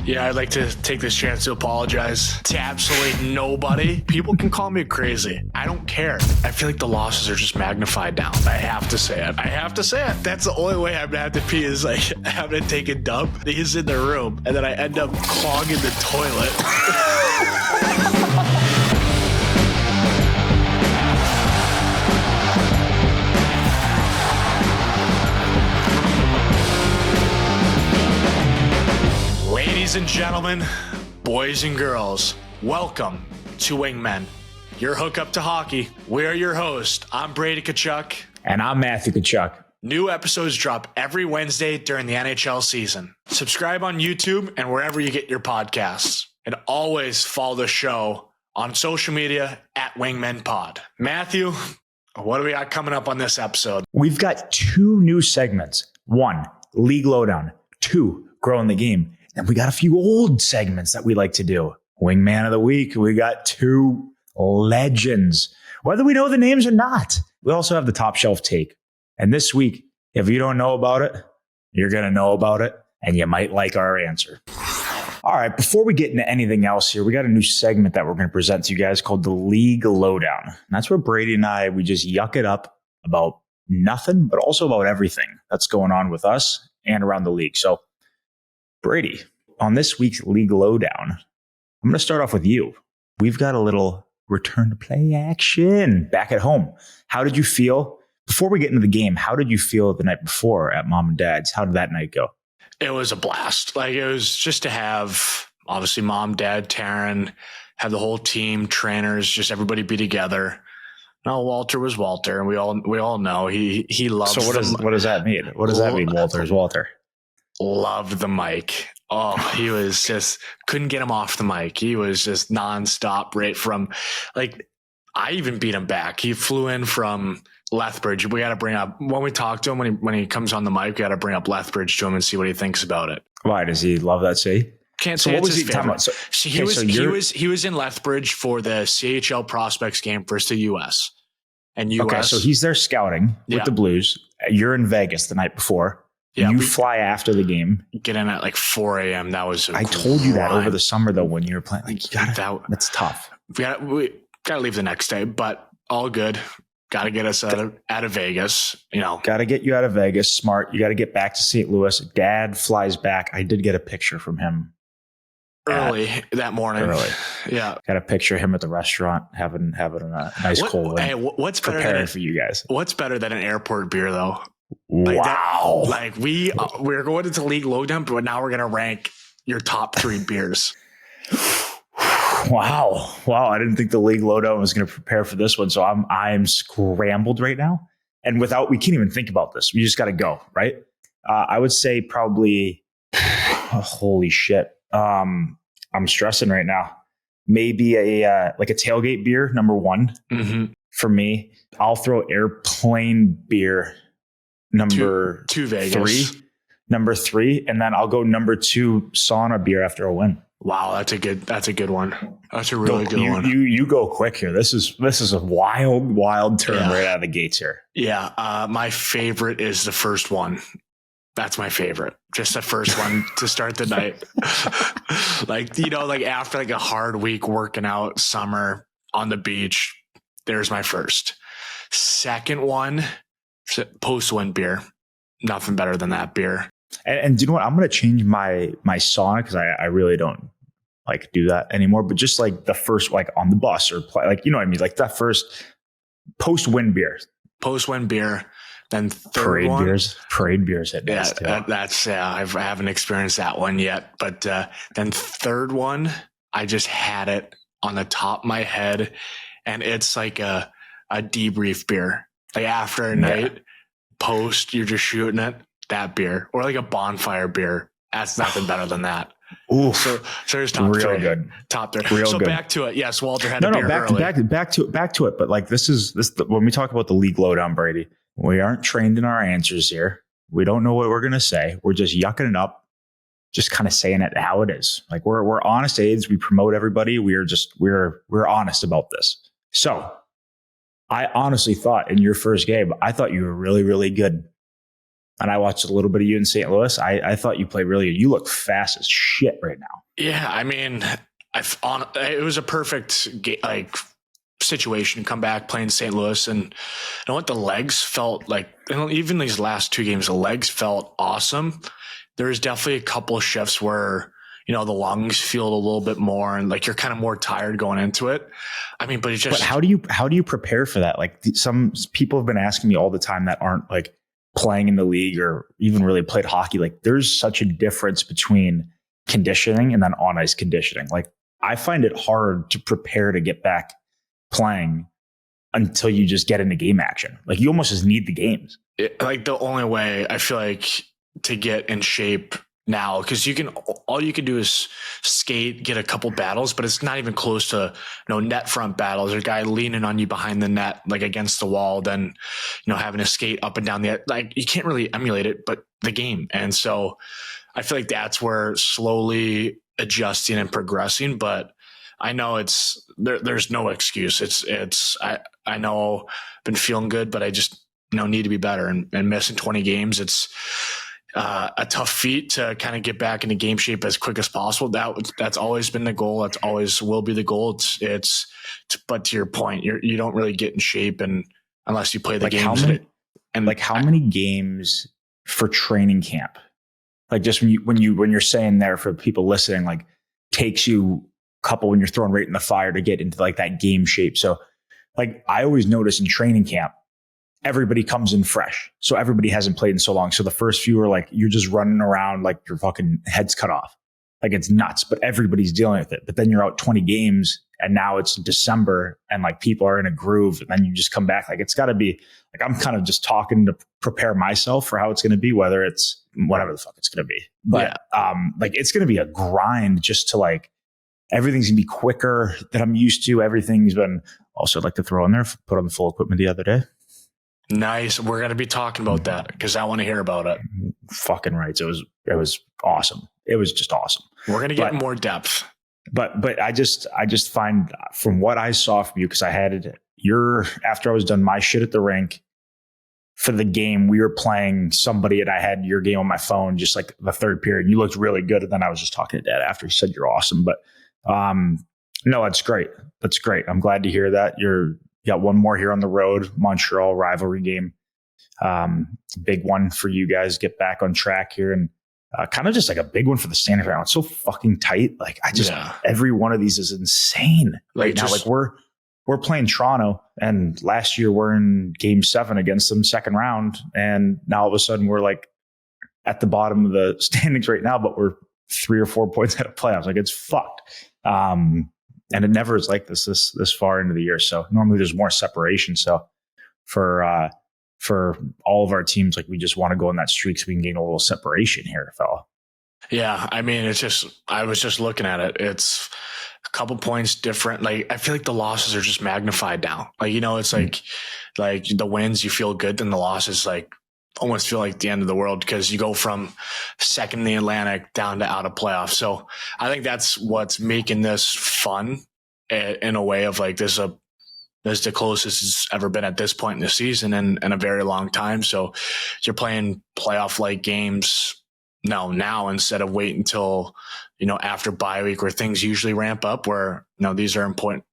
Yeah, I'd like to take this chance to apologize to absolutely nobody. People can call me crazy. I don't care. I feel like the losses are just magnified now. I have to say it. That's the only way I'm gonna have to pee is like having to take a dump. He's in the room, and then I end up clogging the toilet. Ladies and gentlemen, boys and girls, welcome to Wingmen, your hookup to hockey. We are your host. I'm Brady Tkachuk. And I'm Matthew Tkachuk. New episodes drop every Wednesday during the NHL season. Subscribe on YouTube and wherever you get your podcasts. And always follow the show on social media at Wingmen Pod. Matthew, what do we got coming up on this episode? We've got two new segments. One, League Lowdown. Two, Growing the Game. And we got a few old segments that we like to do. Wingman of the Week. We got two legends, whether we know the names or not. We also have the top shelf take. And this week, if you don't know about it, you're going to know about it, and you might like our answer. All right, before we get into anything else here, we got a new segment that we're going to present to you guys called the League Lowdown. And that's where Brady and I, we just yuck it up about nothing, but also about everything that's going on with us and around the league. So, Brady, on this week's League Lowdown, I'm going to start off with you. We've got a little return to play action back at home. How did you feel? Before we get into the game, how did you feel the night before at Mom and Dad's? How did that night go? It was a blast. Like, it was just to have, obviously, Mom, Dad, Taryn, have the whole team, trainers, just everybody be together. No, Walter was Walter, and we all know he loves. So what does that mean? What does that mean? Walter is Walter. Loved the mic. Oh, he was just couldn't get him off the mic. He was just nonstop right from like I even beat him back. He flew in from Lethbridge. We got to bring up when we talk to him when he comes on the mic. We got to bring up Lethbridge to him and see what he thinks about it. Why does he love that city? Can't say. So what was he talking about? He was in Lethbridge for the CHL prospects game versus the US and US. Okay, so he's there scouting with the Blues. You're in Vegas the night before. Yeah, you fly after the game. Get in at like 4 a.m. That was. I told you that over the summer though when you were playing. Like, that's tough. We gotta leave the next day, but all good. Got to get us out of Vegas. You know, got to get you out of Vegas. Smart. You got to get back to St. Louis. Dad flies back. I did get a picture from him early that morning. Early. Yeah, got a picture of him at the restaurant having a nice cold one. Hey, what's preparing for you guys? What's better than an airport beer though? Wow. We're going into League Lowdown, but now we're going to rank your top 3 beers. Wow. I didn't think the League Lowdown was going to prepare for this one. So I'm scrambled right now. And we can't even think about this. We just got to go, right? I would say probably, holy shit. I'm stressing right now. Maybe a tailgate beer, number 1 for me. I'll throw airplane beer. Number two Vegas. Number 3, and then I'll go number 2 sauna beer after a win. Wow, that's a good one. That's a really good one. You go quick here. This is a wild turn right out of the gates here. Yeah, my favorite is the first one. That's my favorite. Just the first one to start the night. like after like a hard week working out, summer on the beach. There's my first. Second one. Post-win beer. Nothing better than that beer. And do you know what? I'm going to change my sauna because I really don't like do that anymore. But just like the first, like on the bus or play, like, you know what I mean? Like that first post-win beer. Post-win beer. Then third parade one. Parade beers at best. Yeah, I haven't experienced that one yet. But then third one, I just had it on the top of my head. And it's like a debrief beer. Like after a night, post, you're just shooting it, that beer. Or like a bonfire beer. That's nothing better than that. Ooh, so there's top real 3. Good. Top 3. Real so good. Back to it. Yes, Walter had a beer early. Back to it. But like this when we talk about the League Lowdown, Brady, we aren't trained in our answers here. We don't know what we're gonna say. We're just yucking it up, just kind of saying it how it is. Like we're honest aides. We promote everybody. We're honest about this. So I honestly thought in your first game, I thought you were really, really good. and I watched a little bit of you in St. Louis. I thought you played really good. You look fast as shit right now. Yeah, I mean, it was a perfect situation. Come back playing St. Louis, and you know what? The legs felt like, even these last 2 games, the legs felt awesome. There's definitely a couple of shifts where, you know, the lungs feel a little bit more, and like you're kind of more tired going into it. I mean, but it's just. But how do you prepare for that? Like some people have been asking me all the time that aren't like playing in the league or even really played hockey. Like there's such a difference between conditioning and then on ice conditioning. Like I find it hard to prepare to get back playing until you just get into game action. Like you almost just need the games. Like the only way I feel like to get in shape now, because all you can do is skate, get a couple battles, but it's not even close to, you know, net front battles or a guy leaning on you behind the net, like against the wall, then, you know, having to skate up and down like you can't really emulate it, but the game. And so I feel like that's where slowly adjusting and progressing, but I know there's no excuse. I know I've been feeling good, but I just, you know, need to be better, and missing 20 games. It's a tough feat to kind of get back into game shape as quick as possible. That's always been the goal. That's always will be the goal. But to your point, you don't really get in shape unless you play the games. How many games for training camp? Like just when you're saying there for people listening, like takes you a couple when you're throwing right in the fire to get into like that game shape. So like I always notice in training camp, everybody comes in fresh. So everybody hasn't played in so long. So the first few are like, you're just running around like your fucking head's cut off. Like it's nuts, but everybody's dealing with it. But then you're out 20 games and now it's December and like people are in a groove, and then you just come back. Like it's gotta be like, I'm kind of just talking to prepare myself for how it's going to be, whether it's whatever the fuck it's going to be. But like it's going to be a grind just to like, everything's gonna be quicker than I'm used to. Everything's been also, I'd like to throw in there, put on the full equipment the other day. Nice. We're going to be talking about that because I want to hear about it. Fucking right. It was awesome. It was just awesome. We're going to get more depth. But I just find from what I saw from you, because I had after I was done my shit at the rink for the game, we were playing somebody and I had your game on my phone, just like the third period. You looked really good. And then I was just talking to Dad after he said you're awesome. But no, that's great. That's great. I'm glad to hear that. You got one more here on the road, Montreal rivalry game. Big one for you guys. Get back on track here, and kind of just like a big one for the standing round. It's so fucking tight. Like every one of these is insane right now. Like we're playing Toronto, and last year we're in Game 7 against them, second round, and now all of a sudden we're like at the bottom of the standings right now, but we're 3 or 4 points out of playoffs. Like it's fucked. And it never is like this far into the year. So normally there's more separation. So for all of our teams, like we just want to go on that streak so we can gain a little separation here, fella. Yeah. I mean, I was just looking at it. It's a couple points different. Like, I feel like the losses are just magnified now. Like, you know, it's like the wins, you feel good. Then the losses, like, almost feel like the end of the world because you go from second in the Atlantic down to out of playoffs. So I think that's what's making this fun in a way of like this is the closest it's ever been at this point in the season in a very long time. So you're playing playoff like games now instead of wait until, you know, after bye week where things usually ramp up, where, you know, these are important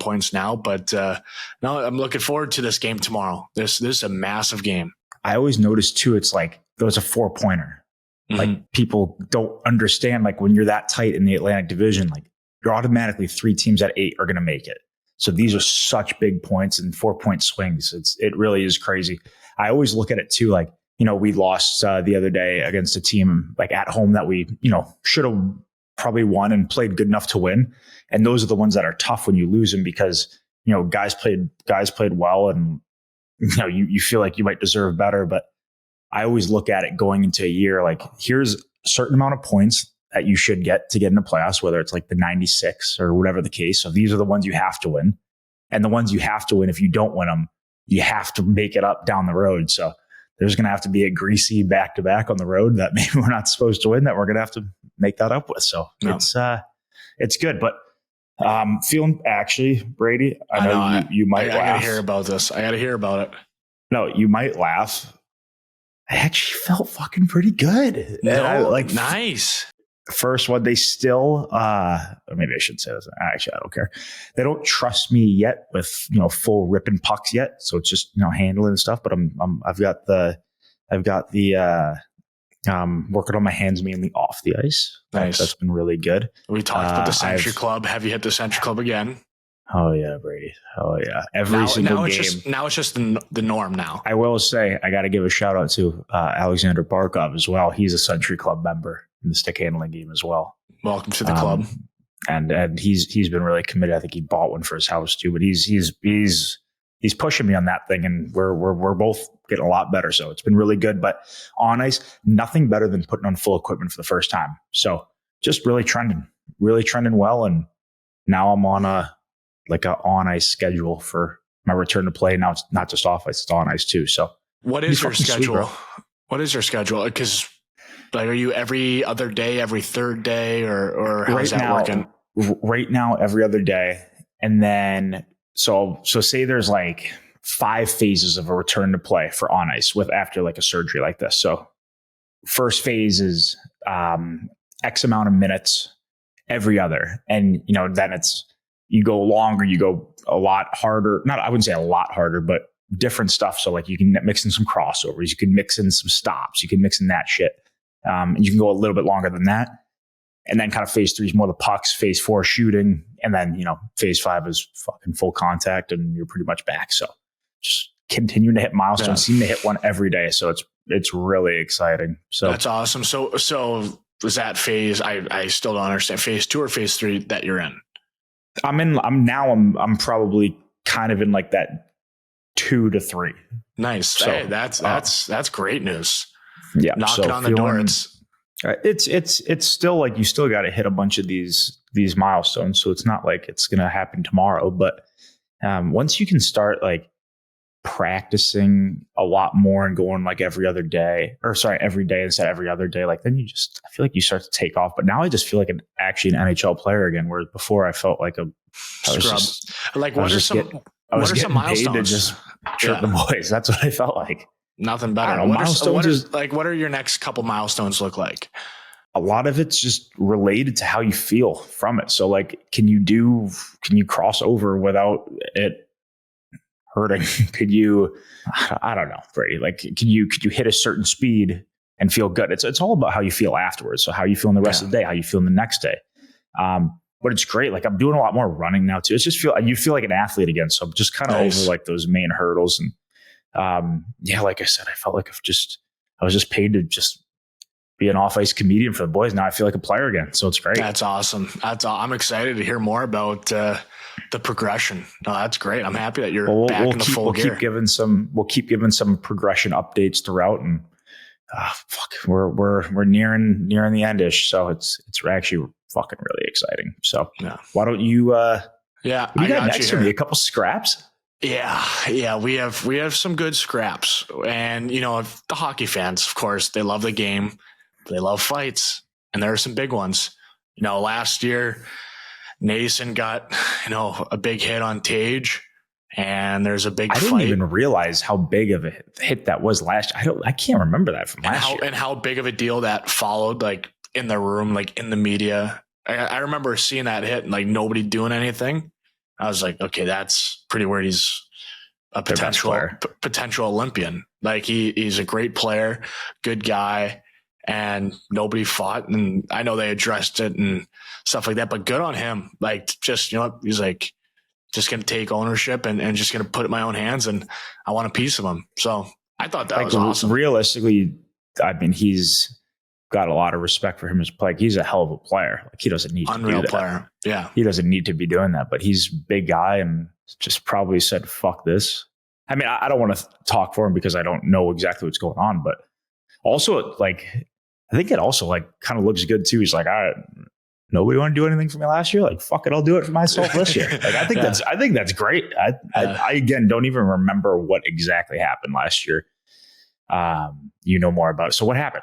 points now. But no, I'm looking forward to this game tomorrow. This is a massive game. I always notice too, it's like there was a 4-pointer. Mm-hmm. Like people don't understand, like when you're that tight in the Atlantic Division, like you're automatically 3 teams at 8 are going to make it. So these are such big points and 4-point swings. It really is crazy. I always look at it too, like, you know, we lost the other day against a team like at home that we, you know, should have probably won and played good enough to win. And those are the ones that are tough when you lose them because, you know, guys played well, and you know, you feel like you might deserve better. But I always look at it going into a year, like here's a certain amount of points that you should get to get into playoffs, whether it's like the 96 or whatever the case. So these are the ones you have to win. And the ones you have to win, if you don't win them, you have to make it up down the road. So there's going to have to be a greasy back-to-back on the road that maybe we're not supposed to win, that we're going to have to make that up with. So it's good. But feeling actually, Brady, I know you might laugh. I got to hear about this. I got to hear about it. No, you might laugh I actually felt fucking pretty good. Nice. First one, they still, or maybe I shouldn't say this. Actually, I don't care. They don't trust me yet with, full ripping pucks yet. So it's just, handling and stuff. But I've got the working on my hands mainly off the ice. Nice. That's been really good. We talked about the Century Club. Have you hit the Century Club again? Oh yeah, Brady. Oh yeah. Every single game. Now it's just the norm now. I will say, I got to give a shout out to Alexander Barkov as well. He's a Century Club member in the stick handling game as well. Welcome to the club. And he's been really committed. I think he bought one for his house too. But he's pushing me on that thing, and we're both getting a lot better. So it's been really good. But on ice, nothing better than putting on full equipment for the first time. So just really trending well. And now I'm on a on ice schedule for my return to play. Now it's not just off ice, it's on ice too. So what is your schedule? What is your schedule? Because are you every other day, every third day, or how's that working? Right now, every other day. And then, so say there's 5 phases of a return to play for on ice after a surgery like this. So first phase is X amount of minutes every other. And, then it's, you go longer, you go a lot harder. I wouldn't say a lot harder, but different stuff. So you can mix in some crossovers, you can mix in some stops, you can mix in that shit. And you can go a little bit longer than that. And then kind of phase 3 is more the pucks, phase 4 shooting. And then, phase 5 is fucking full contact and you're pretty much back. So just continuing to hit milestones, seem to hit one every day. So it's really exciting. So that's awesome. So was that phase, I still don't understand, phase 2 or phase 3 that you're in? I'm probably kind of in that 2 to 3. Nice. So, hey, that's great news. Yeah. Knocking on the door. It's still you still got to hit a bunch of these milestones. So it's not like it's going to happen tomorrow, but once you can start practicing a lot more and going every day instead of every other day, then I feel you start to take off. But now I just feel actually an NHL player again, whereas before I felt like a scrub. What are some milestones? Paid to just chirp the boys. That's what I felt like. Nothing better. What are your next couple milestones look like? A lot of it's just related to how you feel from it. So can you cross over without it hurting? Could you, I don't know, Brady, could you hit a certain speed and feel good? It's all about how you feel afterwards. So how you feel in the rest of the day, how you feel in the next day. But it's great. I'm doing a lot more running now too. It's just you feel like an athlete again. So I'm just kind of over those main hurdles. And like I said, I felt like I was just paid to just be an off-ice comedian for the boys. Now I feel like a player again. So it's great. That's awesome. I'm excited to hear more about the progression. No, that's great. I'm happy that you're back in the full gear. We'll keep giving some progression updates throughout, and we're nearing the endish. So it's actually fucking really exciting. So why don't you? We got next to me a couple scraps. Yeah. We have some good scraps, and the hockey fans, of course, they love the game, they love fights, and there are some big ones. Last year, Nason got a big hit on Tage, and there's a big fight. I didn't even realize how big of a hit that was last year. I can't remember that from last year. And how big of a deal that followed, in the room, in the media. I remember seeing that hit and nobody doing anything. I was like, okay, that's pretty weird. He's a potential Olympian. He's a great player, good guy, and nobody fought. And I know they addressed it and stuff like that, but good on him. He's just going to take ownership and just going to put it in my own hands. And I want a piece of him. So I thought that was awesome. Realistically, he's got a lot of respect for him as a player. He's a hell of a player. He doesn't need to do that. Unreal player. Yeah. He doesn't need to be doing that, but he's a big guy and just probably said, fuck this. I mean, I don't want to talk for him because I don't know exactly what's going on, but also I think it also kind of looks good too. He's all right, nobody want to do anything for me last year. Fuck it. I'll do it for myself this year. I think that's great. I again, don't even remember what exactly happened last year. More about it. So what happened?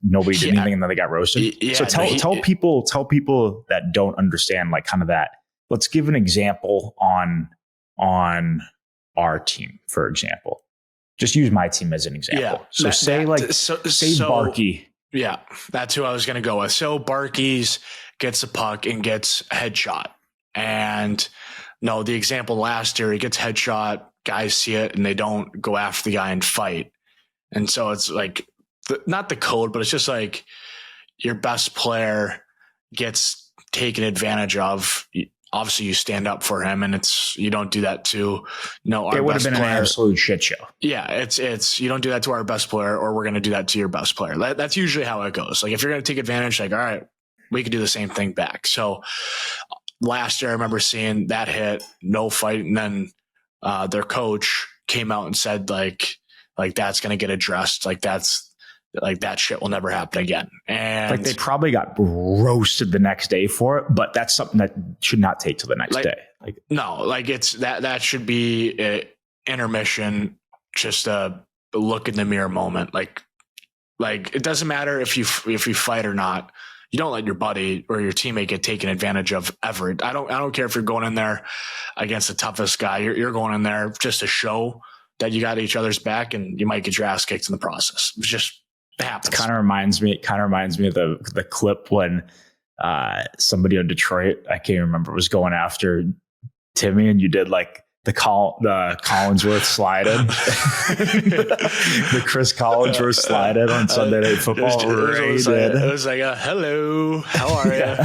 Nobody did anything and then they got roasted. So tell people that don't understand kind of that. Let's give an example on our team, for example. just use my team as an example. Yeah. So say Barkey. Yeah, that's who I was going to go with. So Barkey's gets a puck and gets headshot. And no, the example last year, he gets headshot, guys see it, and they don't go after the guy and fight. And so it's like, not the code, but it's just like your best player gets taken advantage of. Obviously, you stand up for him, and you don't do that to our it would have best been player. An absolute shit show. Yeah, it's you don't do that to our best player, or we're going to do that to your best player. That's usually how it goes. Like if you're going to take advantage, like all right, we could do the same thing back. So last year, I remember seeing that hit, no fight, and then their coach came out and said like that's going to get addressed. That shit will never happen again. And like they probably got roasted the next day for it, but that's something that should not take till the next day. It's that should be an intermission, just a look in the mirror moment. Like it doesn't matter if you fight or not. You don't let your buddy or your teammate get taken advantage of ever. I don't care if you're going in there against the toughest guy. You're going in there just to show that you got each other's back, and you might get your ass kicked in the process. It's just happens. It kind of reminds me of the clip when somebody in Detroit, I can't remember, was going after Timmy, and you did like the Collinsworth slide in, the Chris Collinsworth slide in on Sunday Night Football. It was like hello, how are you?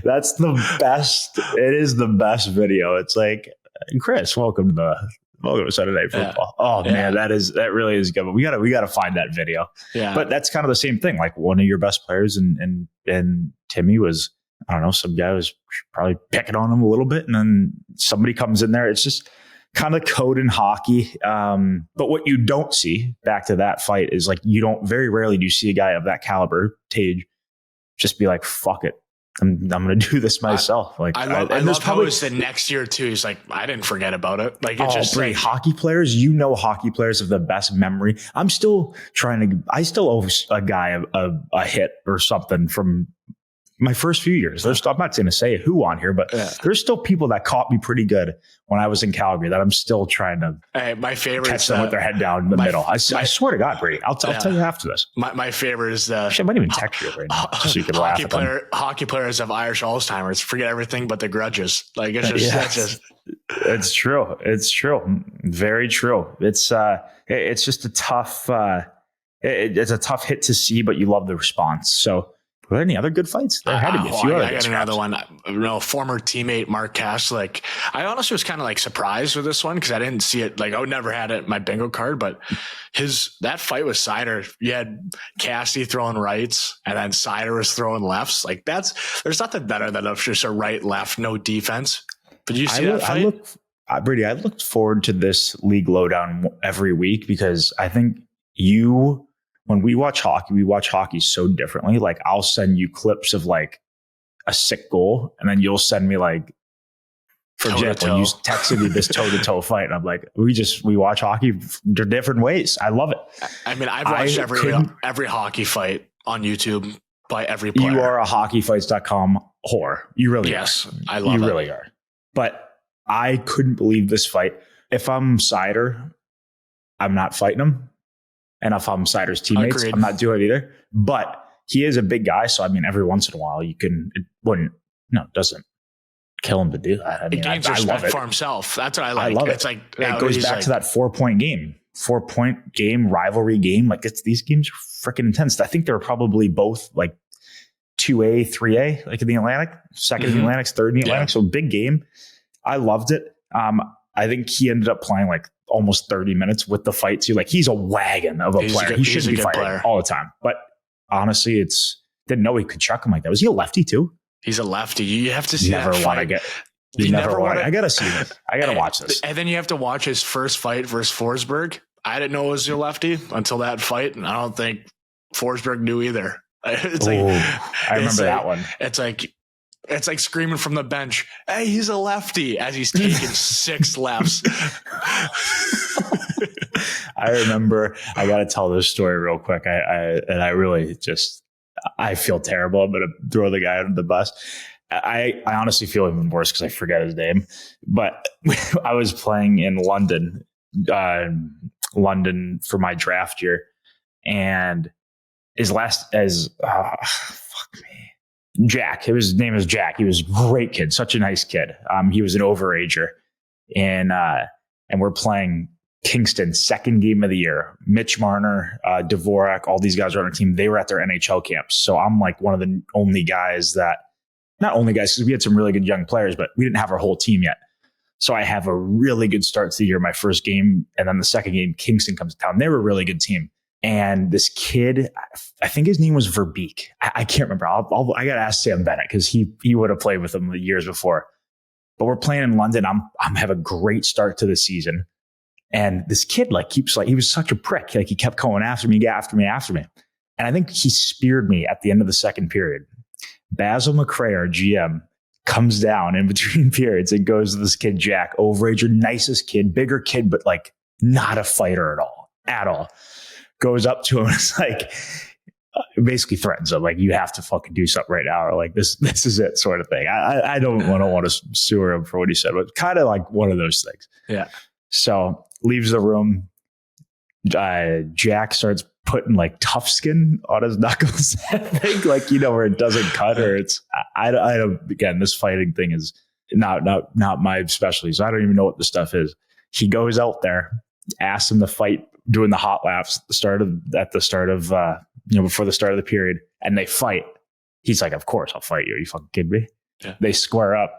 That's the best. It is the best video. It's like, Chris, welcome to Sunday Night Football. Yeah. Oh man, that really is good. But we gotta find that video. Yeah. But that's kind of the same thing. Like one of your best players and Timmy was, I don't know, some guy was probably picking on him a little bit, and then somebody comes in there. It's just kind of code in hockey. But what you don't see, back to that fight, is like very rarely do you see a guy of that caliber, Tage, just be like, fuck it. I'm going to do this myself. I love how it was the next year too. He's like, I didn't forget about it. Like it's just Brady, hockey players, hockey players have the best memory. I still owe a guy a hit or something from my first few years. I'm not going to say who on here, but there's still people that caught me pretty good when I was in Calgary that I'm still trying to my favorite catch them with their head down in the middle. I swear to God, Brady, I'll tell you after this. My favorite is I might even text you right now so you can laugh at them. Hockey players have Irish Alzheimer's, forget everything but the grudges. Like it's just, it's true. It's true. Very true. It's just a tough, it's a tough hit to see, but you love the response. So, were there any other good fights? There had to be a few. I got another one. Former teammate Mark Kaslik. I honestly was kind of like surprised with this one because I didn't see it. Like I would never had it in my bingo card, but that fight with Seider, you had Cassie throwing rights and then Seider was throwing lefts. Like there's nothing better than just a right left, no defense. But you see that fight? Brady, I looked forward to this league lowdown every week because I think when we watch hockey so differently. Like I'll send you clips of like a sick goal, and then you'll send me like, for example, you texted me this toe-to-toe fight, and I'm like, we watch hockey different ways. I love it. I mean, I've watched every hockey fight on YouTube by every player. You are a hockeyfights.com whore. You really are. I love it. You really are. But I couldn't believe this fight. If I'm Seider, I'm not fighting him. And if I'm Seider's teammates, Agreed. I'm not doing it either. But he is a big guy. So, I mean, every once in a while, it doesn't kill him to do that. I mean, it gains respect for himself. That's what I like. I love it's it. Like, it goes back to that 4-point game, rivalry game. Like these games are freaking intense. I think they were probably both like 2A, 3A, like in the Atlantic, second in the Atlantic, third in the Atlantic. So big game. I loved it. I think he ended up playing like almost 30 minutes with the fight too. Like he's a wagon of a player. He should be fighting all the time. But honestly, didn't know he could chuck him like that. Was he a lefty too? He's a lefty. You have to see that fight. I got to see it. I got to watch this. And then you have to watch his first fight versus Forsberg. I didn't know it was a lefty until that fight. And I don't think Forsberg knew either. I remember that one. It's like screaming from the bench, hey, he's a lefty, as he's taking 6 lefts. I remember, I got to tell this story real quick. I feel terrible. I'm going to throw the guy under the bus. I honestly feel even worse because I forget his name. But I was playing in London London for my draft year. And his last Jack. His name is Jack. He was a great kid, such a nice kid. He was an overager, and we're playing Kingston, second game of the year. Mitch Marner, Dvorak, all these guys are on our team. They were at their NHL camps, so I'm like one of the only guys not only guys, because we had some really good young players, but we didn't have our whole team yet. So I have a really good start to the year, my first game, and then the second game, Kingston comes to town. They were a really good team. And this kid, I think his name was Verbeek. I can't remember. I got to ask Sam Bennett because he would have played with him the years before. But we're playing in London. I'm have a great start to the season. And this kid he was such a prick. Like he kept going after me. And I think he speared me at the end of the second period. Basil McRae, our GM, comes down in between periods and goes to this kid, Jack, overager, nicest kid, bigger kid, but like not a fighter at all. Goes up to him and it's like, basically threatens him, like, you have to fucking do something right now, or like this is it, sort of thing. I don't want to sue him for what he said, but kind of like one of those things. Yeah. So leaves the room. Jack starts putting like tough skin on his knuckles. I think, like, where it doesn't cut, or it's I don't. Again, this fighting thing is not my specialty, so I don't even know what the stuff is. He goes out there, asks him to fight, doing the hot laps before the start of the period, and they fight. He's like, of course I'll fight you. Are you fucking kidding me? Yeah. They square up.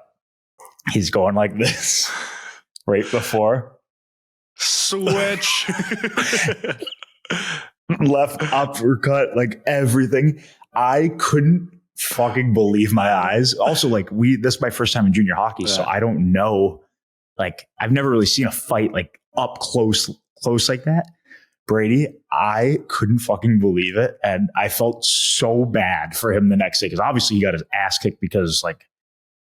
He's going like this right before. Switch. Left uppercut, like everything. I couldn't fucking believe my eyes. Also, like this is my first time in junior hockey, so I don't know. Like, I've never really seen a fight like up close like that. Brady, I couldn't fucking believe it. And I felt so bad for him the next day, because obviously he got his ass kicked because like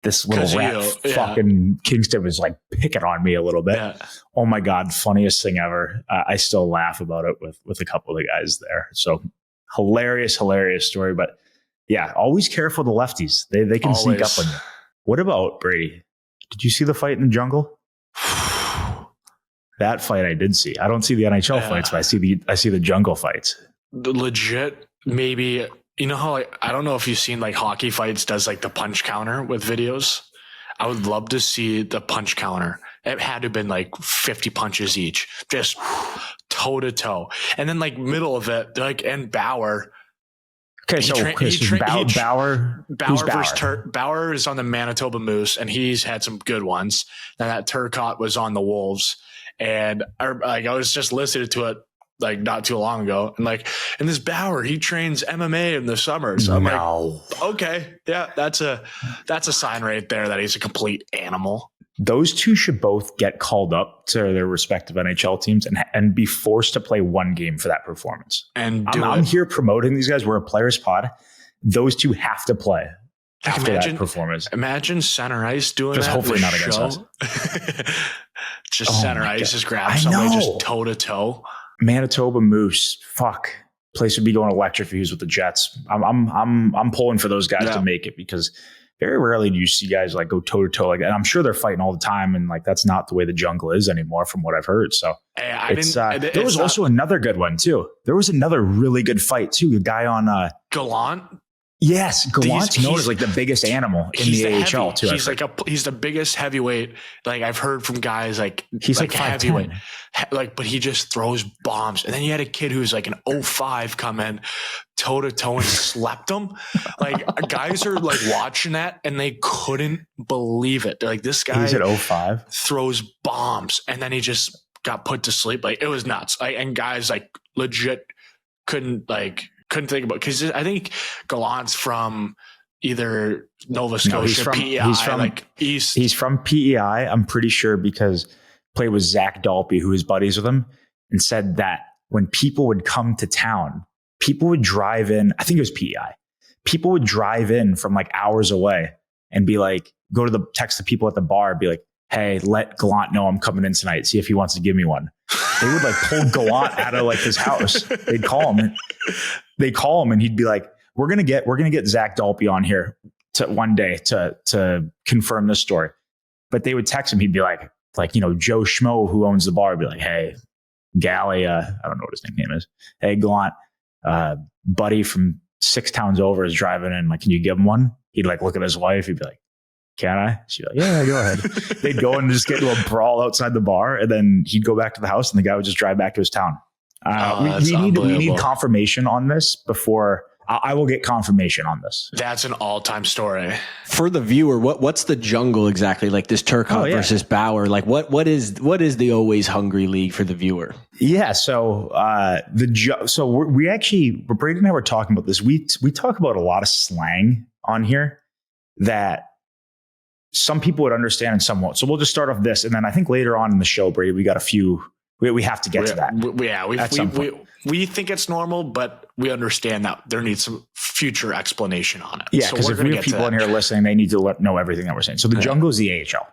this little rat fucking Kingston was like picking on me a little bit. Yeah. Oh my God, funniest thing ever. I still laugh about it with a couple of the guys there. So hilarious story. But yeah, always careful of the lefties. They can sneak up on you. What about Brady? Did you see the fight in the jungle? That fight I did see. I don't see the NHL fights, but I see the jungle fights. Legit, maybe. You know how I don't know if you've seen like Hockey Fights does like the punch counter with videos. I would love to see the punch counter. It had to have been like 50 punches each, just toe to toe. And then like middle of it, like, and Bauer. Okay, Bauer is on the Manitoba Moose, and he's had some good ones. And that Turcotte was on the Wolves. And I was just listening to it like not too long ago, and this Bauer, he trains MMA in the summer. So I'm like, okay, yeah, that's a sign right there that he's a complete animal. Those two should both get called up to their respective NHL teams and be forced to play one game for that performance. And I'm here promoting these guys. We're a players pod. Those two have to play after that performance. Imagine center ice doing just that. Hopefully not against us. Just center ice, just grab somebody just toe to toe. Manitoba Moose, fuck. Place would be going electric if he was with the Jets. I'm pulling for those guys to make it, because very rarely do you see guys like go toe to toe like that. And I'm sure they're fighting all the time, and like that's not the way the jungle is anymore, from what I've heard. So there was also another good one too. There was another really good fight too. A guy on Gallant. Yes, Gallant's known as like the biggest animal in the AHL too. He's the biggest heavyweight. Like I've heard from guys like he's like heavyweight, but he just throws bombs. And then you had a kid who's like an 05 come in toe to toe and slept him. Like guys are like watching that and they couldn't believe it. They're like, this guy he's at 05 throws bombs, and then he just got put to sleep. Like it was nuts. And guys like legit couldn't think about it, because I think Gallant's from either Nova Scotia, PEI, he's from like East. He's from PEI, I'm pretty sure, because played with Zach Dalpe, who is buddies with him, and said that when people would come to town, people would drive in. I think it was PEI. People would drive in from like hours away and be like, text the people at the bar, be like, hey, let Gallant know I'm coming in tonight. See if he wants to give me one. They would like pull Gallant out of like his house. They'd call him. They call him and he'd be like, we're going to get Zach Dalpe on here one day to confirm this story. But they would text him. He'd be like, Joe Schmo, who owns the bar, would be like, hey, Galley, I don't know what his nickname is, Egglant, buddy from 6 towns over is driving in. Like, can you give him one? He'd like look at his wife. He'd be like, can I? She'd be like, yeah, go ahead. They'd go and just get into a brawl outside the bar. And then he'd go back to the house and the guy would just drive back to his town. We need confirmation on this before I will get confirmation on this. That's an all-time story. For the viewer, what's the jungle exactly? Like this Turcotte versus Bauer. Like what is the Always Hungry League for the viewer? Yeah, so Brady and I were talking about this. We talk about a lot of slang on here that some people would understand and some won't. So we'll just start off this, and then I think later on in the show, Brady, we got a few. We have to get to that. We think it's normal, but we understand that there needs some future explanation on it. Yeah, because if we have people in here listening, they need to know everything that we're saying. So the jungle is the AHL.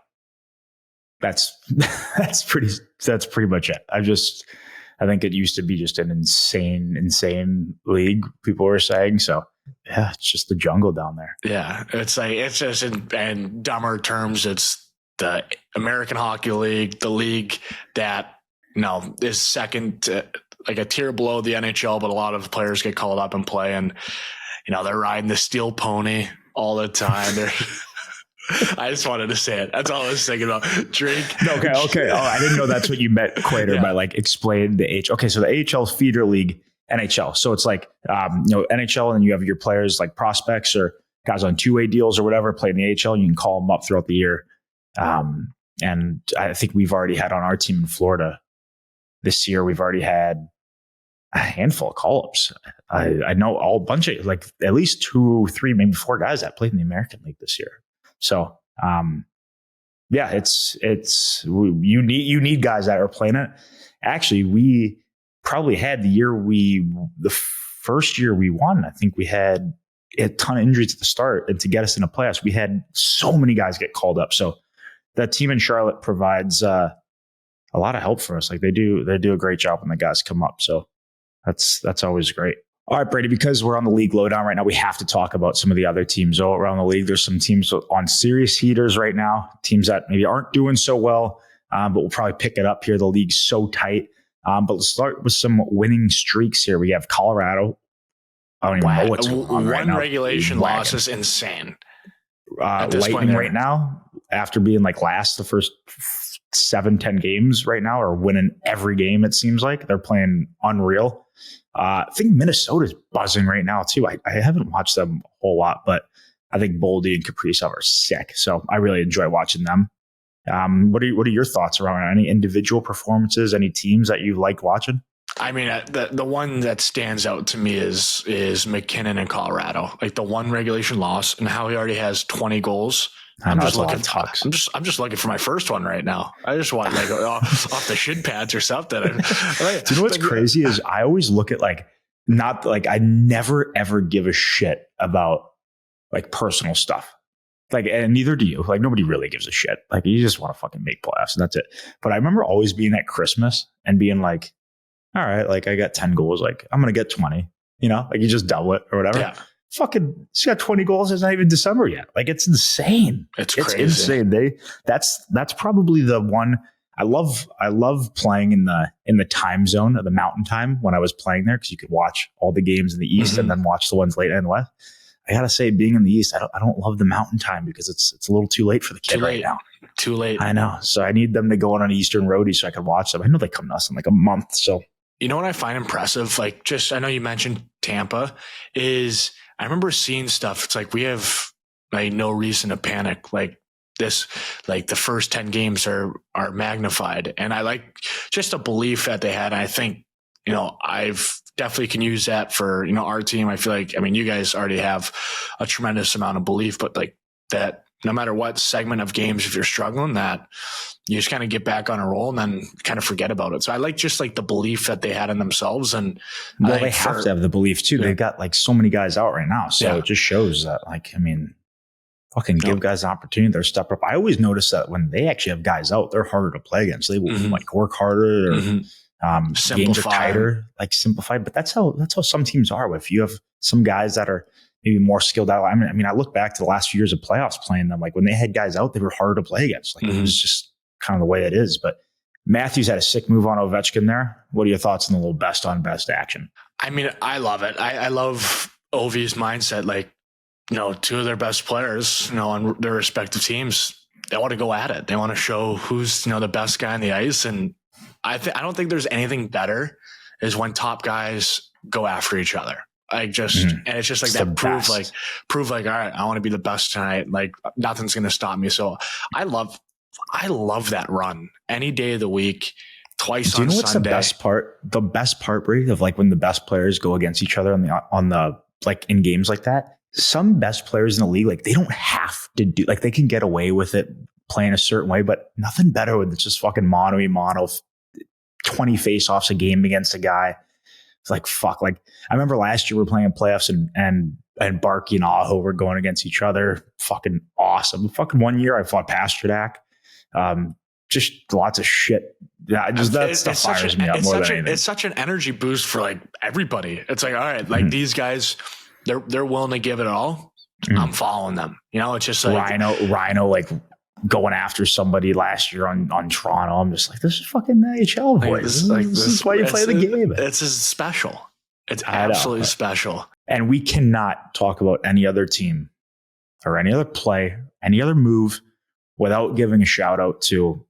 That's pretty much it. I think it used to be just an insane league, people were saying. So yeah, it's just the jungle down there. Yeah, it's just in dumber terms, it's the American Hockey League, the league that is second, like a tier below the NHL, but a lot of players get called up and play, and they're riding the steel pony all the time. I just wanted to say it. That's all I was thinking about. Drink. Okay. Oh, I didn't know that's what you meant, Quater, by like explain the H. Okay, so the AHL feeder league, NHL. So it's like NHL, and you have your players like prospects or guys on 2-way deals or whatever play in the AHL. You can call them up throughout the year. And I think we've already had on our team in Florida this year, we've already had a handful of call-ups. I know a bunch of, like, at least 2, 3, maybe 4 guys that played in the American League this year. So, you need guys that are playing it. Actually, we probably had the first year we won, I think we had a ton of injuries at the start, and to get us in the playoffs, we had so many guys get called up. So that team in Charlotte provides a lot of help for us. Like they do a great job when the guys come up. So that's always great. All right, Brady, because we're on the league lowdown right now, we have to talk about some of the other teams around the league. There's some teams on serious heaters right now, teams that maybe aren't doing so well, but we'll probably pick it up here. The league's so tight. But let's start with some winning streaks here. We have Colorado. I don't even know what's going on right now. One regulation loss is insane. Lightning right now, after being like last the first 7-10 games right now, are winning every game. It seems like they're playing unreal. I think Minnesota's buzzing right now too. I haven't watched them a whole lot, but I think Boldy and Kaprizov are sick. So I really enjoy watching them. What are your thoughts around any individual performances, any teams that you like watching? I mean, the one that stands out to me is McKinnon in Colorado. Like the one regulation loss and how he already has 20do goals. I'm just looking for my first one right now. I just want like off the shin pads or something. Do you know what's crazy is I always look at I never ever give a shit about like personal stuff. Like, and neither do you. Like, nobody really gives a shit. Like, you just want to fucking make playoffs and that's it. But I remember always being at Christmas and being like, all right, like I got 10 goals. Like I'm going to get 20, like you just double it or whatever. Yeah. Fucking, he's got 20 goals. It's not even December yet. Like it's insane. It's crazy. Insane. That's probably the one I love. I love playing in the time zone of the Mountain Time when I was playing there, because you could watch all the games in the East and then watch the ones late in the West. I gotta say, being in the East, I don't love the Mountain Time because it's a little too late for the kid right now. Too late. I know. So I need them to go on an Eastern roadie so I can watch them. I know they come to us in like a month. So you know what I find impressive? Like, I know you mentioned Tampa is. I remember seeing stuff. It's like we have like no reason to panic. Like this, like the first 10 games are magnified, and I like just a belief that they had. And I think I've definitely can use that for our team. I feel like you guys already have a tremendous amount of belief, but like that, no matter what segment of games, if you're struggling, that you just kind of get back on a roll and then kind of forget about it. So I like just like the belief that they had in themselves. And they have to have the belief too. They've got like so many guys out right now. So it just shows that fucking give guys an opportunity. They're step up. I always notice that when they actually have guys out, they're harder to play against. They will like work harder or games are tighter, like simplified. But that's how some teams are. If you have some guys that are maybe more skilled out. I look back to the last few years of playoffs playing them. Like when they had guys out, they were harder to play against. Like it was just kind of the way it is. But Matthews had a sick move on Ovechkin there. What are your thoughts on the little best on best action? I mean, I love it. I love Ovi's mindset. Like, two of their best players, on their respective teams, they want to go at it. They want to show who's, the best guy on the ice. And I don't think there's anything better is when top guys go after each other. And it's just like that prove like, all right, I want to be the best tonight. Like nothing's going to stop me. So I love that run any day of the week, twice on Sunday. Do you know what's the best part? The best part, Brady, of like when the best players go against each other on the like in games like that. Some best players in the league, like they don't have to do, like they can get away with it playing a certain way, but nothing better when it's just fucking mono 20 face-offs a game against a guy. It's like, fuck. Like I remember last year we were playing in playoffs and Barkey and Aho were going against each other. Fucking awesome. Fucking one year I fought Pasternak. Just lots of shit. Yeah, that stuff fires me up more than anything. It's such an energy boost for like everybody. It's like, all right, like these guys, they're willing to give it all. I'm following them. It's just like Rhino like going after somebody last year on Toronto. I'm just like, this is fucking NHL, boys. This is why you play the game. It's special. It's absolutely special. And we cannot talk about any other team or any other play, any other move without giving a shout out to,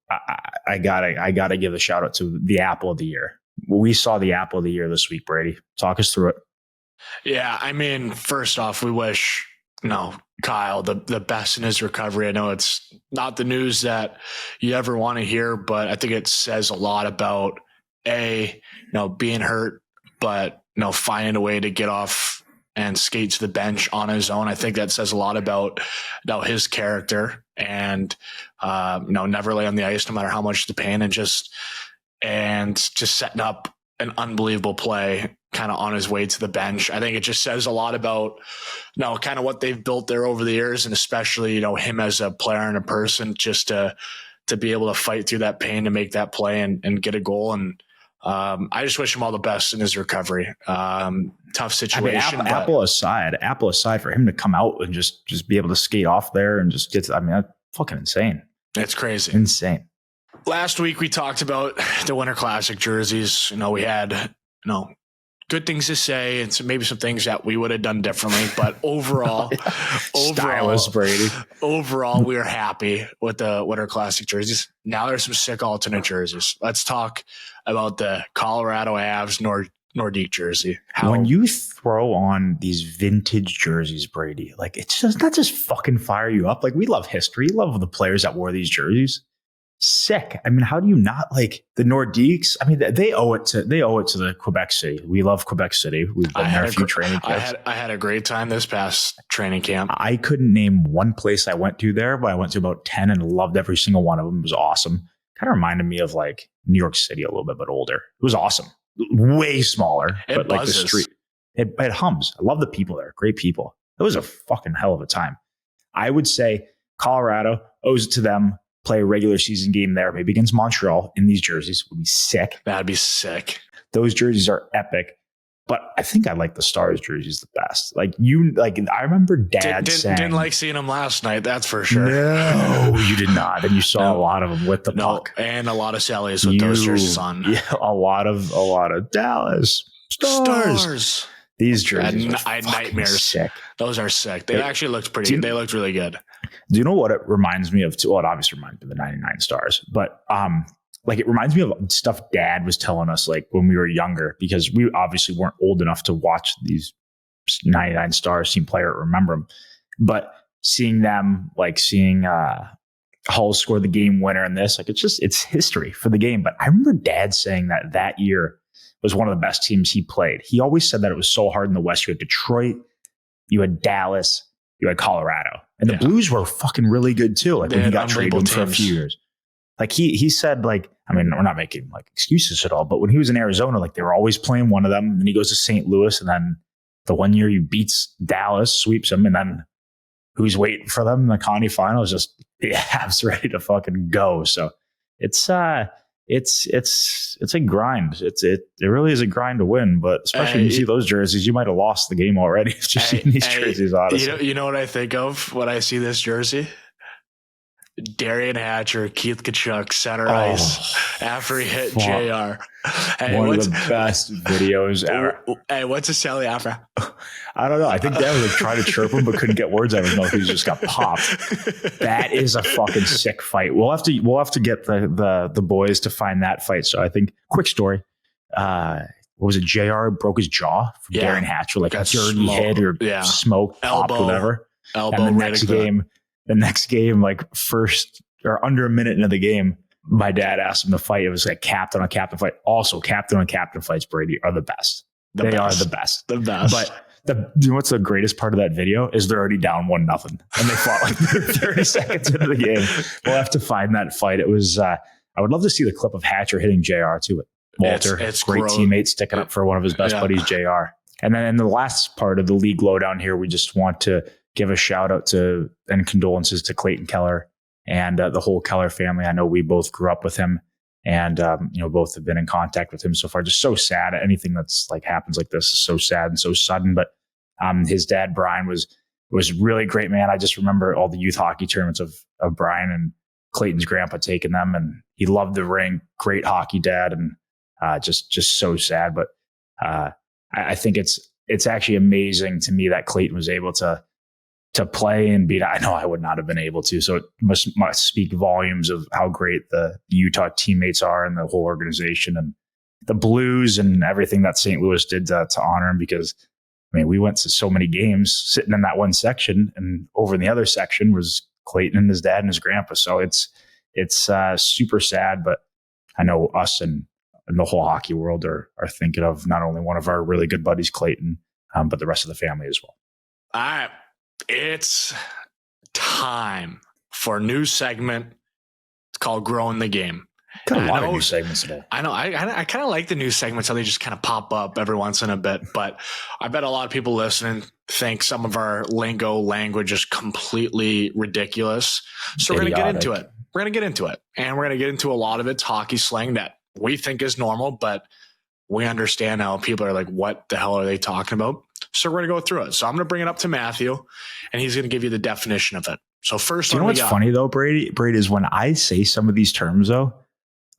I gotta give a shout out to the Apple of the Year. We saw the Apple of the Year this week, Brady. Talk us through it. Yeah, I mean, first off, we wish Kyle the best in his recovery. I know it's not the news that you ever want to hear, but I think it says a lot about being hurt, but finding a way to get off and skate to the bench on his own. I think that says a lot about his character and never lay on the ice no matter how much the pain, and just setting up an unbelievable play kind of on his way to the bench. I think it just says a lot about kind of what they've built there over the years, and especially him as a player and a person, just to be able to fight through that pain to make that play and get a goal. And I just wish him all the best in his recovery. Tough situation. I mean, Apple aside, for him to come out and just be able to skate off there and just get to, that's fucking insane. It's crazy. Insane. Last week we talked about the Winter Classic jerseys. We had, good things to say and maybe some things that we would have done differently, but overall, Stylist Brady. Overall, we are happy with the Winter Classic jerseys. Now there's some sick alternate jerseys. Let's talk about the Colorado Avs Nordique jersey. When you throw on these vintage jerseys, Brady, like it's just not just fucking fire you up. Like we love history, love the players that wore these jerseys. Sick. I mean, how do you not like the Nordiques? I mean, they owe it to the Quebec City. We love Quebec City. We've been there a few training camps. I had a great time this past training camp. I couldn't name one place I went to there, but I went to about 10 and loved every single one of them. It was awesome. Kind of reminded me of like New York City a little bit, but older. It was awesome. Way smaller, but like the street. It hums. I love the people there. Great people. It was a fucking hell of a time. I would say Colorado owes it to them. Play a regular season game there, maybe against Montreal in these jerseys would be sick. That'd be sick. Those jerseys are epic, but I think I like the Stars jerseys the best. I remember Dad saying, didn't like seeing them last night. That's for sure. No, you did not. And you saw a lot of them with the puck, and a lot of Sallies with those jerseys on. Yeah, a lot of Dallas Stars. These jerseys, I had nightmares. Sick. Those are sick. They actually looked pretty. They looked really good. Do you know what it reminds me of? Well, it obviously reminds me of the 99 Stars, but it reminds me of stuff Dad was telling us like when we were younger, because we obviously weren't old enough to watch these 99 Stars team player or remember them, but seeing them, like seeing Hull score the game winner in this, like it's history for the game. But I remember Dad saying that year was one of the best teams he played. He always said that it was so hard in the West. You had Detroit, you had Dallas, you had Colorado, and the Blues were fucking really good too. Like when he got traded for a few years, like he said, like, I mean, we're not making like excuses at all, but when he was in Arizona, like they were always playing one of them, and he goes to St. Louis, and then the one year he beats Dallas, sweeps them, and then who's waiting for them in the Conti finals? Just the Avs ready to fucking go. So it's a grind. It really is a grind to win, but especially when you see those jerseys, you might have lost the game already if you've seen these jerseys, honestly. You know what I think of when I see this jersey? Darian Hatcher, Keith Tkachuk, center ice after he hit JR. Hey, one of the best videos ever. Hey, what's the Sally after? I don't know. I think Dad was like trying to chirp him, but couldn't get words out of his mouth. He just got popped. That is a fucking sick fight. We'll have to get the boys to find that fight. So I think quick story. What was it? JR broke his jaw from Darian Hatcher, like a dirty head or smoke, popped, whatever. Elbow. And the next game, like first or under a minute into the game, my dad asked him to fight. It was like captain on captain fight. Also, captain on captain fights, Brady, are the best. They are the best. The best. But you know what's the greatest part of that video is they're already down 1-0 and they fought like 30 seconds into the game. We'll have to find that fight. It was, I would love to see the clip of Hatcher hitting JR too. Walter, it's great teammate sticking up for one of his best buddies, JR. And then in the last part of the league lowdown here, we just want to give a shout out to and condolences to Clayton Keller and the whole Keller family. I know we both grew up with him and, both have been in contact with him so far. Just so sad. Anything that's like happens like this is so sad and so sudden. But his dad, Brian, was really great, man. I just remember all the youth hockey tournaments of Brian and Clayton's grandpa taking them, and he loved the ring. Great hockey dad, and just so sad. But I think it's actually amazing to me that Clayton was able to play and beat. I know I would not have been able to. So it must speak volumes of how great the Utah teammates are and the whole organization and the Blues and everything that St. Louis did to honor him. Because I mean, we went to so many games sitting in that one section, and over in the other section was Clayton and his dad and his grandpa. So it's super sad, but I know us and the whole hockey world are thinking of not only one of our really good buddies, Clayton, but the rest of the family as well. All right. It's time for a new segment. It's called Growing the Game. Got a lot of new segments today. I know. I kind of like the new segments, how they just kind of pop up every once in a bit. But I bet a lot of people listening think some of our language is completely ridiculous. So we're going to get into it. We're going to get into it. And we're going to get into a lot of it's hockey slang that we think is normal, but we understand how people are like, what the hell are they talking about? So we're going to go through it. So I'm going to bring it up to Matthew, and he's going to give you the definition of it. So first, do you know what's funny though, Brady? Is when I say some of these terms though,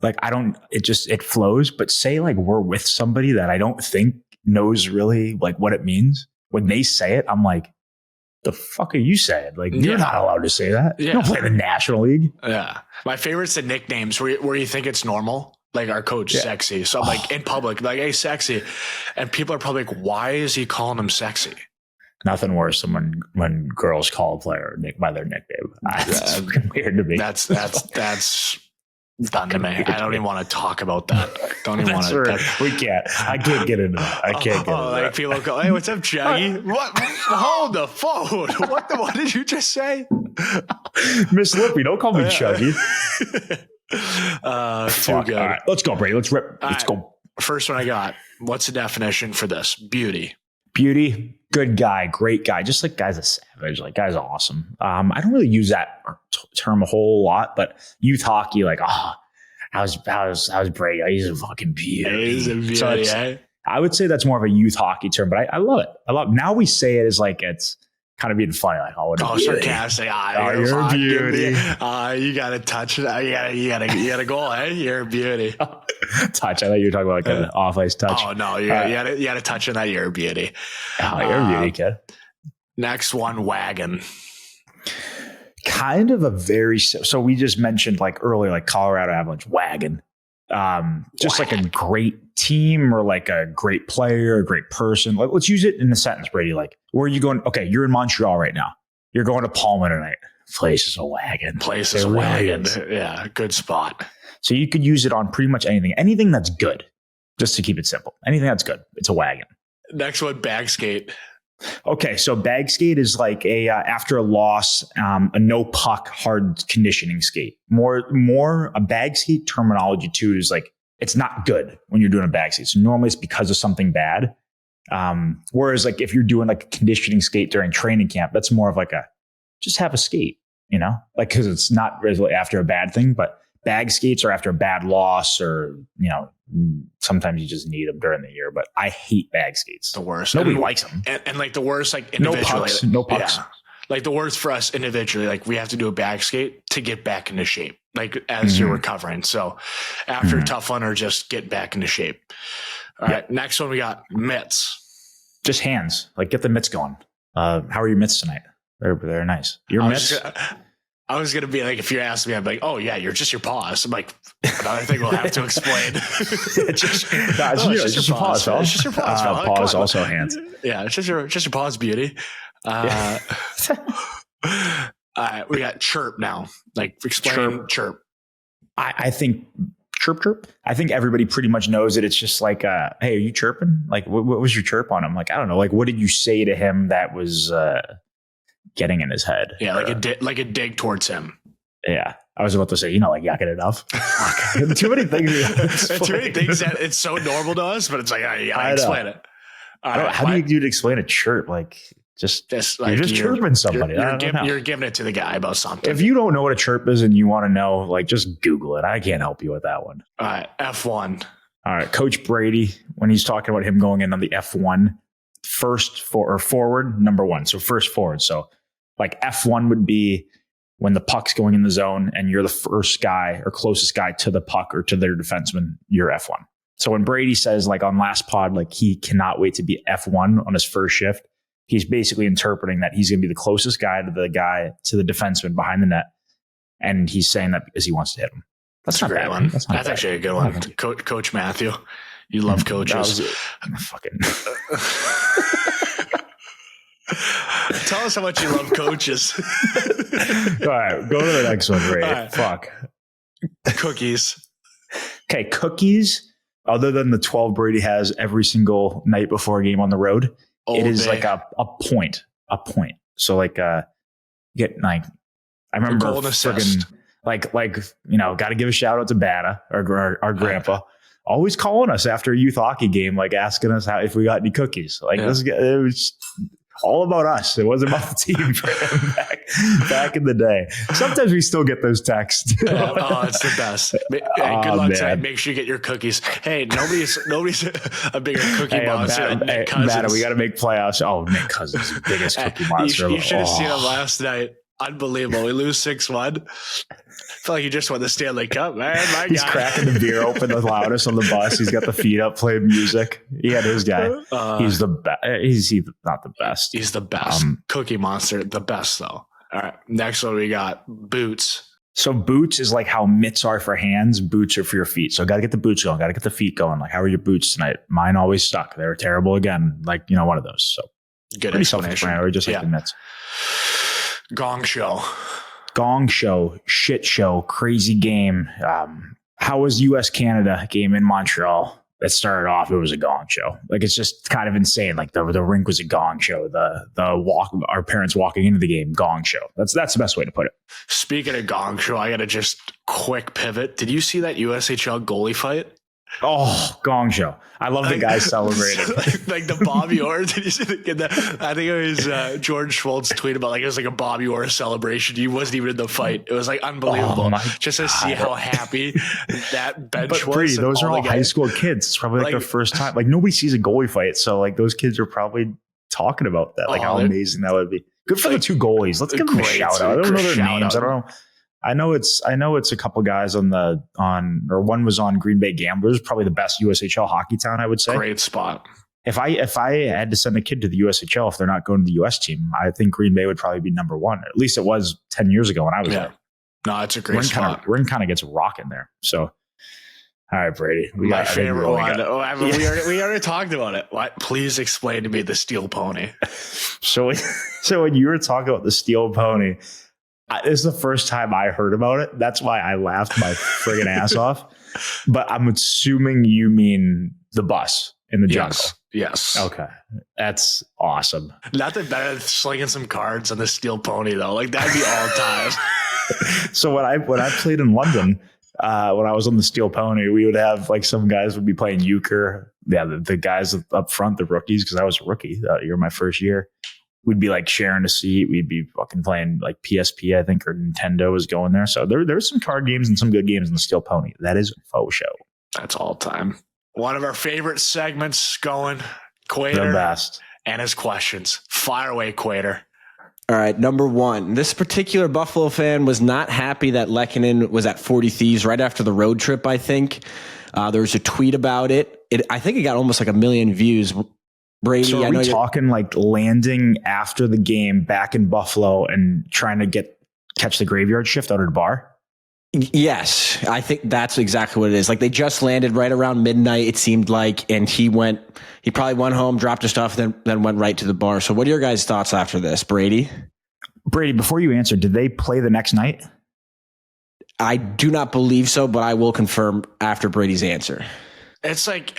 like it flows, but say like we're with somebody that I don't think knows really like what it means. When they say it, I'm like, the fuck are you saying? Like, you're not allowed to say that. You don't play the National League. Yeah. My favorite's the nicknames where you think it's normal. Like our coach, Sexy. So I'm like in public, like, hey, Sexy. And people are probably like, why is he calling him Sexy? Nothing worse than when girls call a player by their nickname. That's fucking weird to me. That's done to me. I don't even want to talk about that. Don't even want to. We can't. I can't get into that. I can't get into like people go, hey, what's up, Jaggy? What? Hold the phone. What did you just say? Miss Lippy, don't call me Chuggy. Too good. All right, let's go, Brady. Let's rip. Let's go. First one I got. What's the definition for this? Beauty. Beauty, good guy, great guy. Just like guy's a savage. Like guy's awesome. I don't really use that term a whole lot, but youth hockey, like, how's Brady? He's a fucking beauty. He's a beauty. So I would say that's more of a youth hockey term, but I love it. Now we say it as like it's kind of being funny, like, sarcastic. You're a beauty. You got to touch it. You got to go. Hey, you're a beauty. Touch. I thought you were talking about like an off ice touch. Oh no, you got to touch on that. You're a beauty. Oh, you're a beauty, kid. Next one, wagon. Kind of a very so we just mentioned like earlier, like Colorado Avalanche wagon. Just like a great team or like a great player, a great person. Like, let's use it in a sentence, Brady. Like, where are you going? Okay, you're in Montreal right now. You're going to Palma tonight. Place is a wagon. Place is a wagon. Yeah, good spot. So you could use it on pretty much anything that's good. Just to keep it simple, anything that's good, it's a wagon. Next one, bag skate. Okay, so bag skate is like a after a loss, a no puck hard conditioning skate. More a bag skate terminology too is like it's not good when you're doing a bag skate. So normally it's because of something bad. Whereas like if you're doing like a conditioning skate during training camp, that's more of like just have a skate, like because it's not really after a bad thing, but bag skates are after a bad loss or sometimes you just need them during the year, but I hate bag skates. The worst. Nobody likes them. And like the worst, like individually. No pucks. Yeah. like the words for us individually, like we have to do a back skate to get back into shape, like as you're recovering. So after a tough one, or just get back into shape. All right. Next one, we got mitts. Just hands. Like get the mitts going. How are your mitts tonight? They're nice. Your mitts. I was going to be like, if you asked me, I'd be like, oh yeah, you're just your paws. I'm like, another thing we'll have to explain. It's just your paws. It's just your paws. Paws, also hands. Yeah. It's just your paws, beauty. All right. We got chirp now. Like explain chirp. I think chirp. I think everybody pretty much knows it. It's just like, hey, are you chirping? Like, what was your chirp on him? Like, I don't know. Like, what did you say to him that was, getting in his head? Yeah, like a dig towards him. Yeah, I was about to say, like yucking it up. Too many things. Too many things that it's so normal to us, but it's like I explain it. How do you explain a chirp? Like just like you're just chirping somebody. You're giving it to the guy about something. If you don't know what a chirp is and you want to know, like just Google it. I can't help you with that one. All right, F1. All right, Coach Brady, when he's talking about him going in on the F1, forward, number one. So first forward. So like F1 would be when the puck's going in the zone and you're the first guy or closest guy to the puck or to their defenseman, you're F1. So when Brady says like on last pod, like he cannot wait to be F1 on his first shift, he's basically interpreting that he's going to be the closest guy to the defenseman behind the net. And he's saying that because he wants to hit him. That's not a great one. That's actually a good one. Coach Matthew. You love coaches. Fucking... Tell us how much you love coaches. All right, go to the next one, Ray. Right. Fuck. Cookies. Okay, cookies. Other than the 12 Brady has every single night before a game on the road, it is like a point. So like get like I remember friggin' like got to give a shout out to Bada, our grandpa. Always calling us after a youth hockey game, like asking us if we got any cookies. Like this, it was all about us. It wasn't about the team for him back in the day. Sometimes we still get those texts. Oh, it's the best. Good luck tonight. Make sure you get your cookies. Hey, nobody's a bigger cookie monster than Nick Cousins. We got to make playoffs. Oh, Nick Cousins, the biggest cookie monster. You should have seen him last night. Unbelievable. We lose 6-1. I feel like he just won the Stanley Cup, man. He's cracking the beer open the loudest on the bus. He's got the feet up, playing music. He had his guy. He's the best. He's not the best. He's the best. Cookie monster, the best though. All right. Next one we got boots. So boots is like how mitts are for hands. Boots are for your feet. So got to get the boots going. Got to get the feet going. Like, how are your boots tonight? Mine always suck. They were terrible again. Like, one of those. So good explanation. Or just like the mitts. Gong show, shit show, crazy game. How was US-Canada game in Montreal? It started off, it was a gong show. Like, it's just kind of insane. Like the rink was a gong show. Our parents walking into the game, gong show. That's the best way to put it. Speaking of gong show, I got to just quick pivot. Did you see that USHL goalie fight? Oh, gong show. I love the guys celebrating. like the Bobby Orr. Did you see I think it was George Schwartz tweet about it was like a Bobby Orr celebration. He wasn't even in the fight. It was like unbelievable. Just to see how happy that bench was. Brady, those are all high school kids. It's probably like their first time. Like nobody sees a goalie fight. So like those kids are probably talking about that. Like how amazing that would be. Good for the two goalies. Let's give them a shout out. I don't know their names. I don't know. I know it's a couple guys or one was on Green Bay Gamblers, probably the best USHL hockey town, I would say. Great spot. If I had to send a kid to the USHL, if they're not going to the US team, I think Green Bay would probably be number one. At least it was 10 years ago when I was there. No, it's a great spot. Ring kind of gets rocking there. So, all right, Brady. My favorite one. We already talked about it. Please explain to me the Steel Pony. So when you were talking about the Steel Pony, this is the first time I heard about it. That's why I laughed my friggin' ass off. But I'm assuming you mean the bus in the jungle. Yes. Okay. That's awesome. Nothing better than slinging some cards on the Steel Pony, though. Like, that'd be all time. So when I played in London, when I was on the Steel Pony, we would have like some guys would be playing euchre. Yeah, the guys up front, the rookies, because I was a rookie that year, my first year. We'd be like sharing a seat. We'd be fucking playing like PSP, I think, or Nintendo was going there. So there's some card games and some good games in the Steel Pony. That is a faux show. That's all time. One of our favorite segments going, Quater. The best. And his questions. Fire away, Quater. All right, number one. This particular Buffalo fan was not happy that Lehkonen was at 40 Thieves right after the road trip, I think. There was a tweet about it. I think it got almost like 1 million views. Brady, so are we talking like landing after the game back in Buffalo and trying to catch the graveyard shift out of the bar? Yes, I think that's exactly what it is. Like they just landed right around midnight, it seemed like, and he probably went home, dropped his stuff, then went right to the bar. So what are your guys' thoughts after this, Brady? Brady, before you answer, did they play the next night? I do not believe so, but I will confirm after Brady's answer. It's like,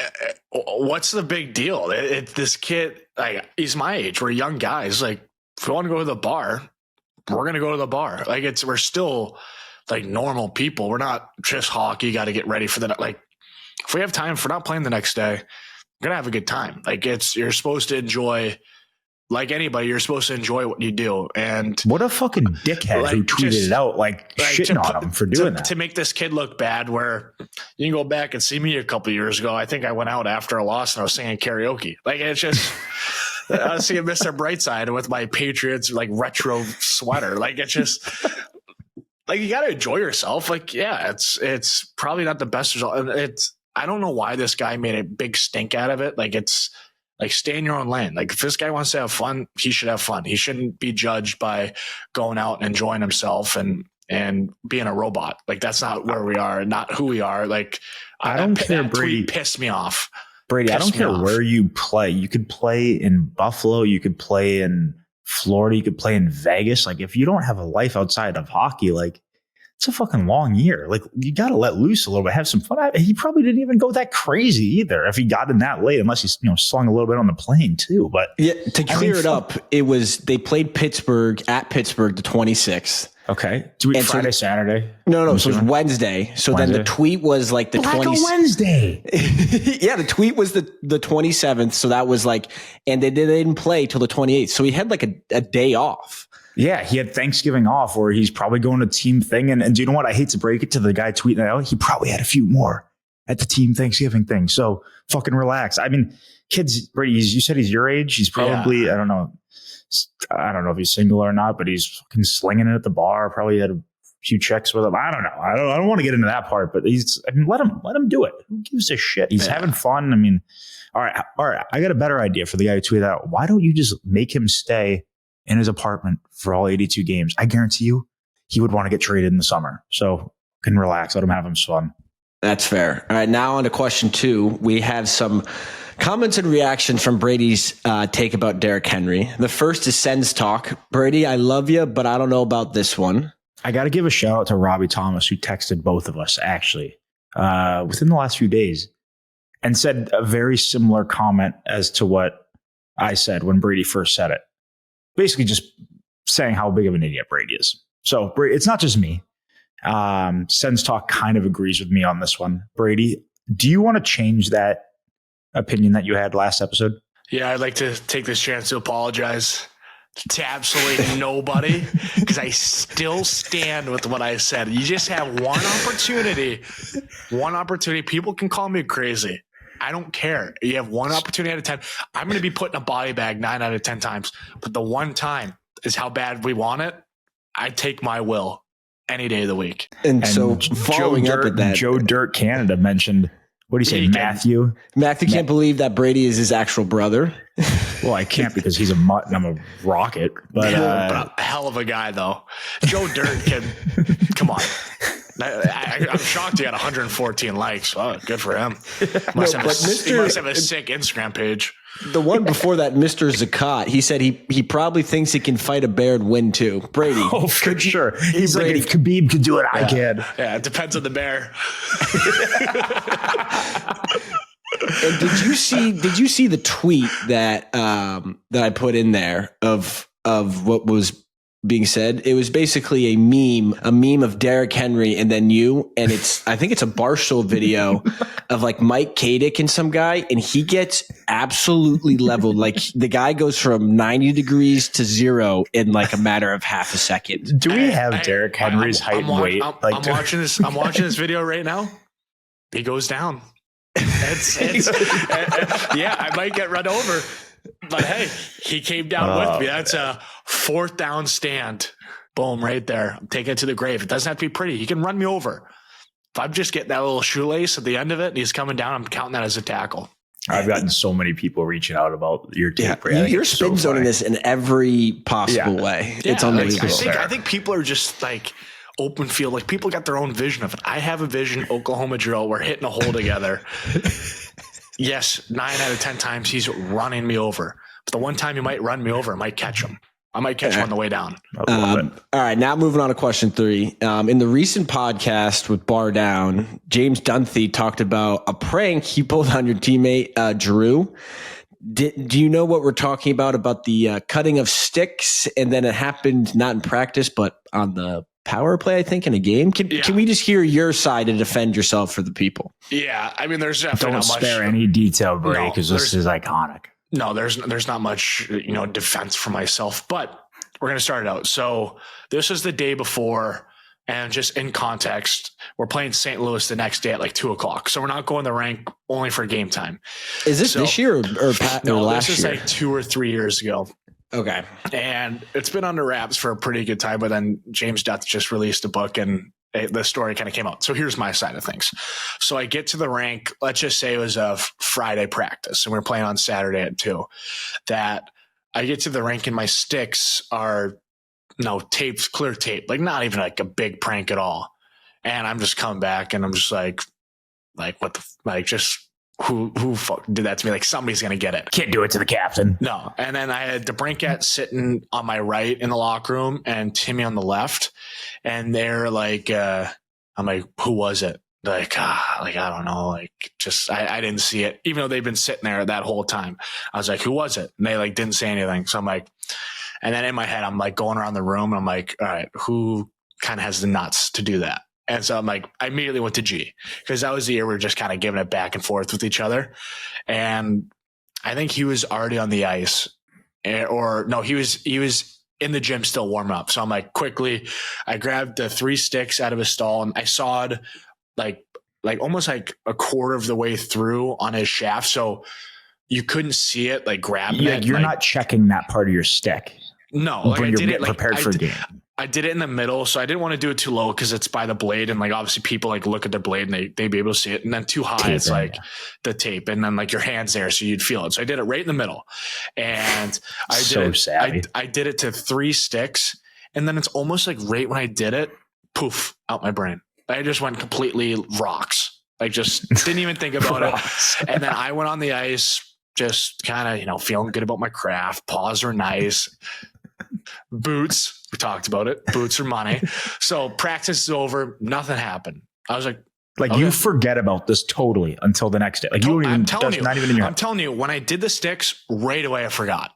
what's the big deal? This kid, like, he's my age. We're young guys. Like, if we want to go to the bar, we're going to go to the bar. Like, we're still like normal people. We're not just hockey. Got to get ready for the, like, if we have time, if we're not playing the next day, we're going to have a good time. Like, you're supposed to enjoy, like anybody, you're supposed to enjoy what you do. And what a fucking dickhead who tweeted it out, like shitting on him for doing that. To make this kid look bad, where you can go back and see me a couple years ago. I think I went out after a loss and I was singing karaoke. Like, it's just, I was seeing Mr. Brightside with my Patriots, like, retro sweater. Like, it's just, like, you got to enjoy yourself. Like, yeah, it's probably not the best result. And I don't know why this guy made a big stink out of it. Like, it's, like, stay in your own lane. Like, if this guy wants to have fun, he should have fun. He shouldn't be judged by going out and enjoying himself and being a robot. Like, that's not where we are, not who we are. Like, I don't care, Brady. Pissed me off. Brady, I don't care where you play. You could play in Buffalo. You could play in Florida. You could play in Vegas. Like, if you don't have a life outside of hockey, like, it's a fucking long year. Like, you got to let loose a little bit, have some fun. He probably didn't even go that crazy either if he got in that late, unless he's, slung a little bit on the plane too. But yeah, to clear it up, they played Pittsburgh at Pittsburgh the 26th. Okay. Friday, Saturday? No. So it was Wednesday. So then the tweet was like the 20th. Wednesday. Yeah, the tweet was the 27th. So that was like, and they didn't play till the 28th. So he had like a day off. Yeah, he had Thanksgiving off, or he's probably going to team thing. And do you know what? I hate to break it to the guy tweeting out. He probably had a few more at the team Thanksgiving thing. So fucking relax. I mean, kids, Brady, you said he's your age. He's probably, yeah. I don't know if he's single or not, but he's fucking slinging it at the bar. Probably had a few checks with him. I don't know. I don't want to get into that part, but let him do it. Who gives a shit? He's having fun. I mean, all right. I got a better idea for the guy who tweeted out. Why don't you just make him stay in his apartment for all 82 games? I guarantee you he would want to get traded in the summer. So can relax. Let him have some fun. That's fair. All right. Now on to question 2. We have some comments and reactions from Brady's take about Derrick Henry. The first is Sens Talk. Brady, I love you, but I don't know about this one. I got to give a shout out to Robbie Thomas, who texted both of us actually within the last few days and said a very similar comment as to what I said when Brady first said it. Basically just saying how big of an idiot Brady is. So it's not just me. Sens Talk kind of agrees with me on this one. Brady, do you want to change that opinion that you had last episode? Yeah, I'd like to take this chance to apologize to absolutely nobody, because I still stand with what I said. You just have one opportunity. People can call me crazy. I don't care. You have one opportunity out of 10. I'm going to be put in a body bag 9 out of 10 times. But the one time is how bad we want it. I take my will any day of the week. And so following up with that, Joe Dirt Canada mentioned, what do you say, Matthew? Matthew can't believe that Brady is his actual brother. Well, I can't because he's a mutt and I'm a rocket. But, but a hell of a guy, though. Joe Dirt can, come on. I'm shocked he had 114 likes. Oh, good for him. He must have a sick Instagram page. The one before that, Mr. Zakat, he said he probably thinks he can fight a bear and win too. Brady. Oh, for sure. He's Brady, like, if Khabib could do it, I can. Yeah, it depends on the bear. And did you see the tweet that I put in there of what was being said? It was basically a meme of Derrick Henry and then you, and I think it's a Barstool video of like Mike Kadick and some guy, and he gets absolutely leveled. Like the guy goes from 90 degrees to 0 in like a matter of half a second. Do we have Derrick Henry's height and weight? I'm watching this video right now. He goes down. Yeah, I might get run over. But hey, he came down with me. That's a 4th down stand. Boom, right there. I'm taking it to the grave. It doesn't have to be pretty. He can run me over. If I'm just getting that little shoelace at the end of it and he's coming down, I'm counting that as a tackle. I've gotten so many people reaching out about your tape. Yeah, you're spin zoning this in every possible way. Yeah, it's unbelievable. I think people are just like open field. Like people got their own vision of it. I have a vision, Oklahoma drill. We're hitting a hole together. Yes, 9 out of 10 times he's running me over. But the one time he might run me over, I might catch him. I might catch him on the way down. All right, now moving on to question 3. In the recent podcast with Bar Down, James Dunphy talked about a prank he pulled on your teammate, Giroux. Do you know what we're talking about the cutting of sticks? And then it happened not in practice, but on the power play, I think, in a game. Can we just hear your side to defend yourself for the people? Yeah, I mean, there's definitely not much. Don't spare any detail, Brady, because this is iconic. No, there's not much, defense for myself, but we're going to start it out. So this is the day before, and just in context, we're playing St. Louis the next day at like 2:00. So we're not going to rank only for game time. Is this this year or last year? This is like 2 or 3 years ago. Okay. And it's been under wraps for a pretty good time, but then James Dutt just released a book and the story kind of came out. So here's my side of things. So I get to the rink, let's just say it was a Friday practice and we're playing on Saturday at 2. That I get to the rink and my sticks are taped, clear tape, like not even like a big prank at all. And I'm just coming back and I'm just like what the just who did that to me? Like somebody's gonna get it. Can't do it to the captain. No. And then I had DeBrincat sitting on my right in the locker room and Timmy on the left. And they're like, I'm like, who was it? Like, I don't know. Like, just I didn't see it, even though they've been sitting there that whole time. I was like, who was it? And they like didn't say anything. So I'm like, and then in my head, I'm like going around the room. And I'm like, all right, who kind of has the nuts to do that? And so I'm like, I immediately went to G, because that was the year we were just kind of giving it back and forth with each other. And I think he was already on the ice, or no, he was in the gym still warming up. So I'm like, quickly, I grabbed the 3 sticks out of his stall and I sawed like almost like a quarter of the way through on his shaft. So you couldn't see it, like grabbing it. You're not checking that part of your stick. No, like I did it prepared for a game. I did it in the middle, so I didn't want to do it too low because it's by the blade, and like obviously people like look at the blade and they'd be able to see it. And then too high, it's like the tape, and then like your hand's there, so you'd feel it. So I did it right in the middle, and I did it to 3 sticks, and then it's almost like right when I did it, poof, out my brain. I just went completely rocks. Like just didn't even think about it. And then I went on the ice, just kind of feeling good about my craft. Paws are nice. Boots. We talked about it. Boots are money. So practice is over. Nothing happened. I was like okay. You forget about this totally until the next day. Like you don't even, not even in your head. I'm telling you, when I did the sticks right away, I forgot.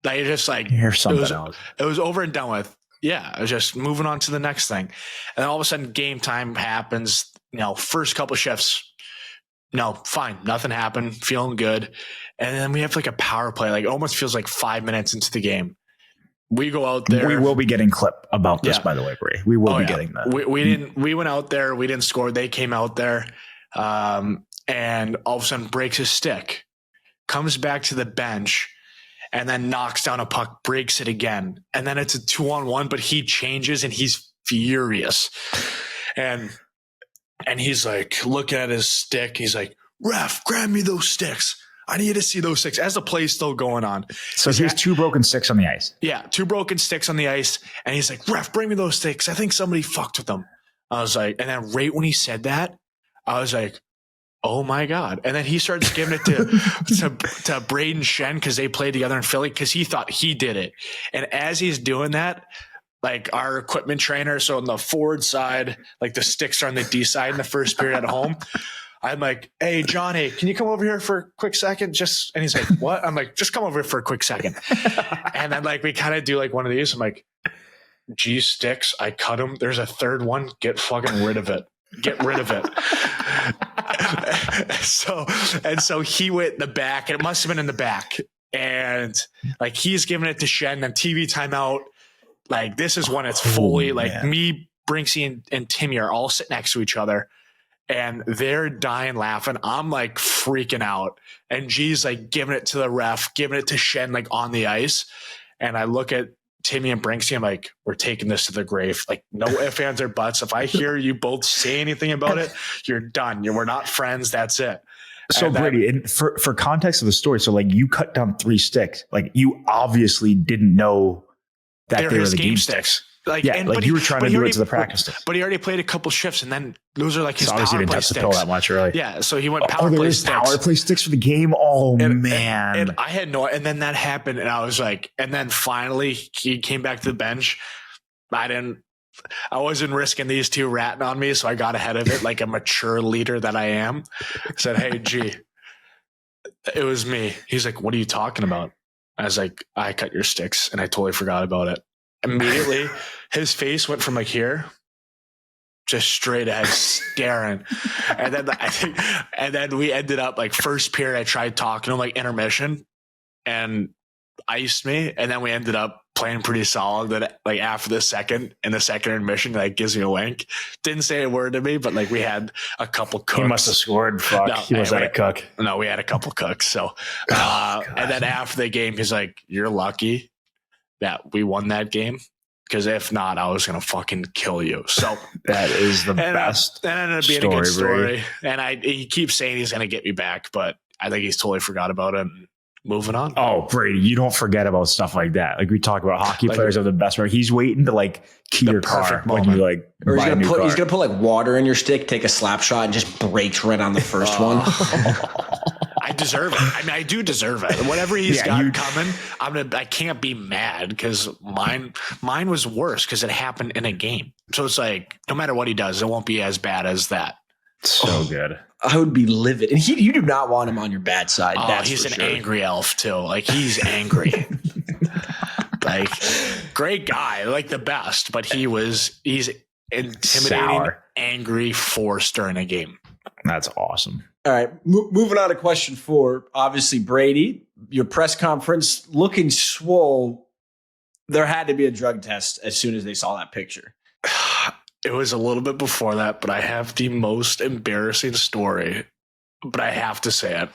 Like just like here's something else. It was over and done with. Yeah. I was just moving on to the next thing. And then all of a sudden game time happens, first couple shifts. No, fine. Nothing happened. Feeling good. And then we have like a power play. Like it almost feels like 5 minutes into the game. We go out there. We will be getting clip about this, by the way, Brady. We will be getting that. We went out there. We didn't score. They came out there, and all of a sudden breaks his stick, comes back to the bench, and then knocks down a puck, breaks it again, and then it's a 2-on-1. But he changes and he's furious, and he's like looking at his stick. He's like, "Ref, grab me those sticks. I need to see those sticks," as the play's still going on. So he has 2 broken sticks on the ice. Yeah, 2 broken sticks on the ice. And he's like, "Ref, bring me those sticks. I think somebody fucked with them." I was like, and then right when he said that, I was like, oh my God. And then he starts giving it to Braden Shen, because they played together in Philly, because he thought he did it. And as he's doing that, like our equipment trainer, so on the forward side, like the sticks are on the D side in the first period at home. I'm like, "Hey, Johnny, can you come over here for a quick second?" And he's like, "What?" I'm like, "Just come over here for a quick second." And then like we kind of do like one of these. I'm like, "G sticks, I cut them. There's a third one. Get fucking rid of it. Get rid of it." So he went in the back, and it must have been in the back. And like he's giving it to Shen, and TV timeout. Like this is when it's fully like me, Brinksy, and Timmy are all sitting next to each other. and they're dying laughing. I'm like freaking out. And G's like giving it to the ref, giving it to Shen like on the ice. And I look at Timmy and Brinksy. I'm like, we're taking this to the grave. Like, no ifs, ands, or buts. If I hear you both say anything about it, you're done. We're not friends. That's it. So and Brady, and for context of the story, so like you cut down 3 sticks. Like you obviously didn't know that they were the game sticks. Like, yeah, like you were trying to do it to the practice sticks. But he already played a couple shifts, and then those are like his power obviously play didn't sticks. touch the pill that much, really. Yeah, so he went power play sticks. Power play sticks for the game. Oh man! And I had no. And then that happened, and I was like, and then finally he came back to the bench. I wasn't risking these two ratting on me, so I got ahead of it like a mature leader that I am. I said, "Hey, G, it was me." He's like, "What are you talking about?" I was like, "I cut your sticks," and I totally forgot about it. Immediately, his face went from like here, just straight ahead, staring. And then we ended up like first period. I tried talking to him like intermission, and iced me. And then we ended up playing pretty solid. That like after the second intermission, like gives me a wink. Didn't say a word to me, but like we had a couple cooks. He must have scored. Fuck, no, he was a cook. No, we had a couple cooks. So, and then after the game, he's like, "You're lucky that we won that game, because if not, I was gonna fucking kill you." So that is the best. That ended up being a good story. And he keeps saying he's gonna get me back, but I think he's totally forgot about it. And moving on. Oh, Brady, you don't forget about stuff like that. Like we talk about hockey players are the best. Where he's waiting to like key your car when you like, or he's gonna put like water in your stick, take a slap shot, and just breaks right on the first one. I deserve it. I mean, I do deserve it. Whatever he's got coming, I can't be mad, because mine was worse because it happened in a game. So it's like, no matter what he does, it won't be as bad as that. So good. I would be livid. And you do not want him on your bad side. Oh, he's an angry elf too. Like he's angry. Like great guy, like the best, but he's intimidating, sour, angry, forced during a game. That's awesome. All right, moving on to question 4. Obviously, Brady, your press conference looking swole. There had to be a drug test as soon as they saw that picture. It was a little bit before that, but I have the most embarrassing story. But I have to say it.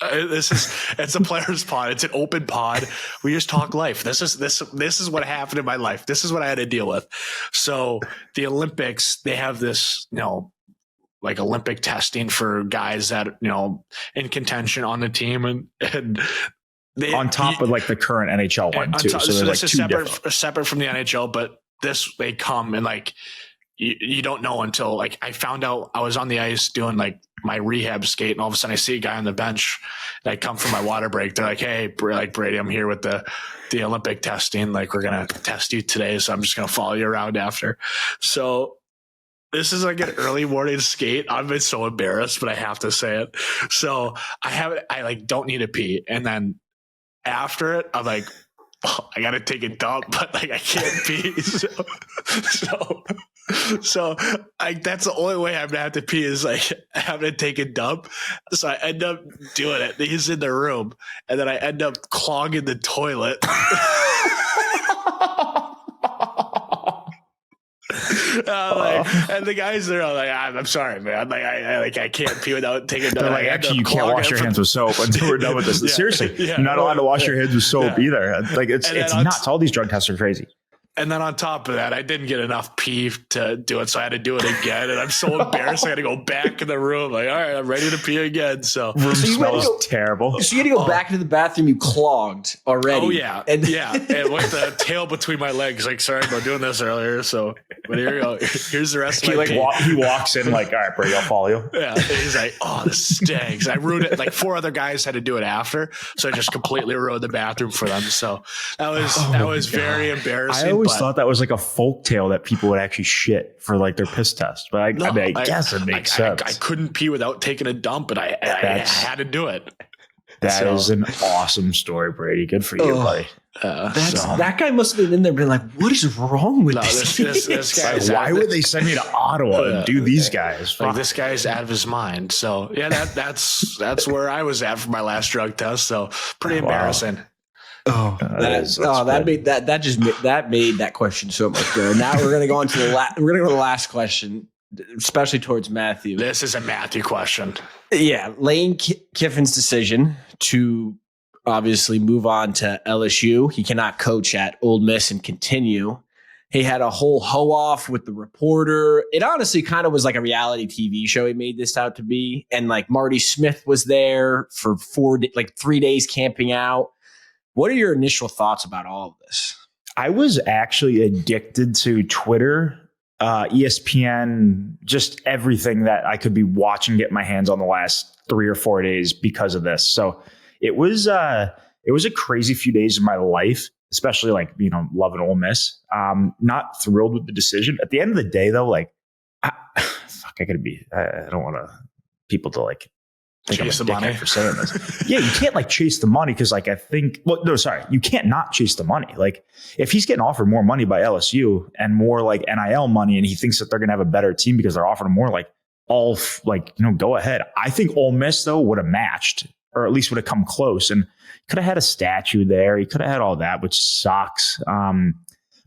It's a player's pod. It's an open pod. We just talk life. This is what happened in my life. This is what I had to deal with. So the Olympics, they have this, like Olympic testing for guys that, in contention on the team, and they, on top of like the current NHL one too. So this is separate from the NHL, but they come and like, you don't know until like I found out I was on the ice doing like my rehab skate, and all of a sudden I see a guy on the bench, and I come from my water break. They're like, "Hey, like Brady, I'm here with the Olympic testing. Like we're going to test you today. So I'm just going to follow you around after." So this is like an early morning skate. I've been so embarrassed, but I have to say it. So I like don't need to pee. And then after it, I'm like, oh, I got to take a dump, but like I can't pee. So that's the only way I'm going to have to pee is like having to take a dump. So I end up doing it. He's in the room, and then I end up clogging the toilet. And the guys there are like, "I'm sorry, man. I can't pee without taking a dump." They're like, "Actually, you can't wash your hands with soap until we're done with this." Seriously, you're not allowed to wash your hands with soap either. Like it's nuts. All these drug tests are crazy. And then on top of that, I didn't get enough pee to do it, so I had to do it again. And I'm so embarrassed. I had to go back in the room. Like, all right, I'm ready to pee again. So room smells terrible. So you had to go back into the bathroom. You clogged already. Oh yeah, and with the tail between my legs. Like, sorry about doing this earlier. So, but here you go. Here's the rest of my pee. He walks in like, "All right, Brady, I'll follow you." Yeah, and he's like, "Oh, this stinks." I ruined it. Like 4 other guys had to do it after, so I just completely ruined the bathroom for them. So that was very embarrassing. I always thought that was like a folk tale that people would actually shit for like their piss test, but I guess it makes sense. I couldn't pee without taking a dump, but I had to do it. That is an awesome story, Brady. Good for you, buddy. That guy must have been in there being like, "What is wrong with this guy? Why would they send me to Ottawa and do these guys?" Like this guy's out of his mind. So yeah, that's where I was at for my last drug test. So pretty embarrassing. That made that question so much better. Now we're gonna go on to the last question. especially towards Matthew. This is a Matthew question. Yeah, Lane Kiffin's decision to obviously move on to LSU. He cannot coach at Ole Miss and continue. He had a whole hoe-off with the reporter. It honestly kind of was like a reality TV show he made this out to be. And like Marty Smith was there for 3 days camping out. What are your initial thoughts about all of this? I was actually addicted to Twitter, ESPN, just everything that I could be watching, get my hands on the last 3 or 4 days because of this. So it was a crazy few days of my life, especially like, loving Ole Miss. Not thrilled with the decision. At the end of the day, though, like, I don't want people to like think chase I'm the a money dickhead for saying this. Yeah, you can't like chase the money because like you can't not chase the money. Like if he's getting offered more money by LSU and more like NIL money, and he thinks that they're gonna have a better team because they're offering more, like go ahead. I think Ole Miss though would have matched, or at least would have come close, and could have had a statue there. He could have had all that, which sucks.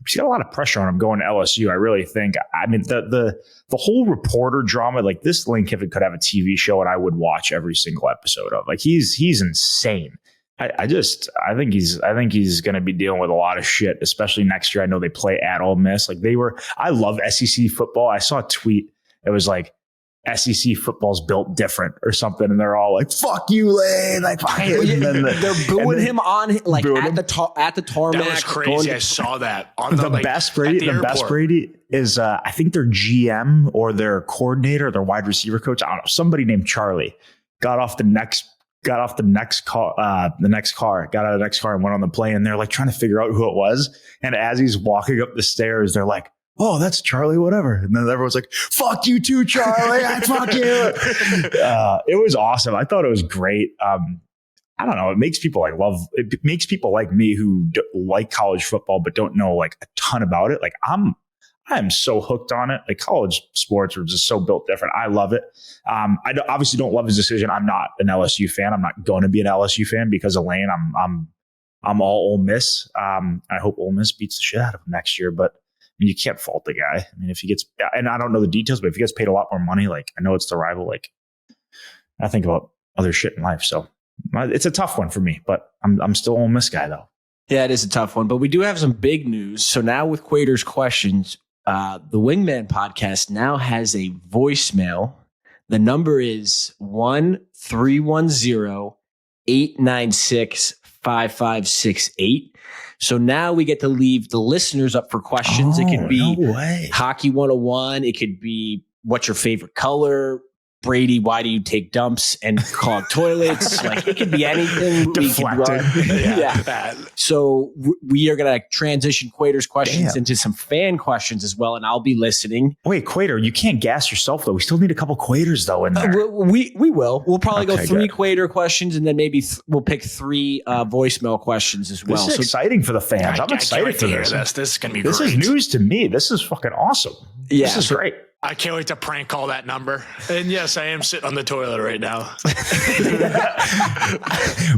He's got a lot of pressure on him going to LSU. I really think. I mean, the whole reporter drama, like this, Lane Kiffin could have a TV show, and I would watch every single episode of. Like he's insane. I think he's going to be dealing with a lot of shit, especially next year. I know they play at Ole Miss. I love SEC football. I saw a tweet. It was like, SEC football's built different or something, and they're all like, "Fuck you, Lane!" Like, and then they're booing him on like at the tarmac. That was crazy. I saw that on the best Brady is I think their GM or their coordinator, their wide receiver coach. I don't know. Somebody named Charlie got out of the next car and went on the plane, and they're like trying to figure out who it was. And as he's walking up the stairs, they're like, "Oh, that's Charlie, whatever." And then everyone's like, "Fuck you too, Charlie. Fuck you." It was awesome. I thought it was great. I don't know. It makes people like me who like college football, but don't know like a ton about it. Like I'm so hooked on it. Like college sports are just so built different. I love it. I obviously don't love his decision. I'm not an LSU fan. I'm not going to be an LSU fan because of Lane. I'm all Ole Miss. I hope Ole Miss beats the shit out of him next year, but you can't fault the guy. I mean, if he gets, and I don't know the details, but if he gets paid a lot more money, like I know it's the rival, like I think about other shit in life. So it's a tough one for me, but I'm still Ole Miss guy though. Yeah, it is a tough one, but we do have some big news. So now with Quater's questions, the Wingman podcast now has a voicemail. The number is 1-310-896-5568. So now we get to leave the listeners up for questions. It could be Hockey 101. It could be what's your favorite color? Brady, why do you take dumps and clog toilets? Like it could be anything. Deflected. Yeah. So we are going to transition Quater's questions into some fan questions as well, and I'll be listening. Wait, Quater, you can't gas yourself though. We still need a couple Quaters though in there. We will. We'll probably go 3 Quater questions, and then maybe we'll pick 3 voicemail questions as well. This is exciting for the fans. I'm excited for this. This is going to be great. This is news to me. This is fucking awesome. Yeah. This is great. I can't wait to prank call that number. And yes, I am sitting on the toilet right now.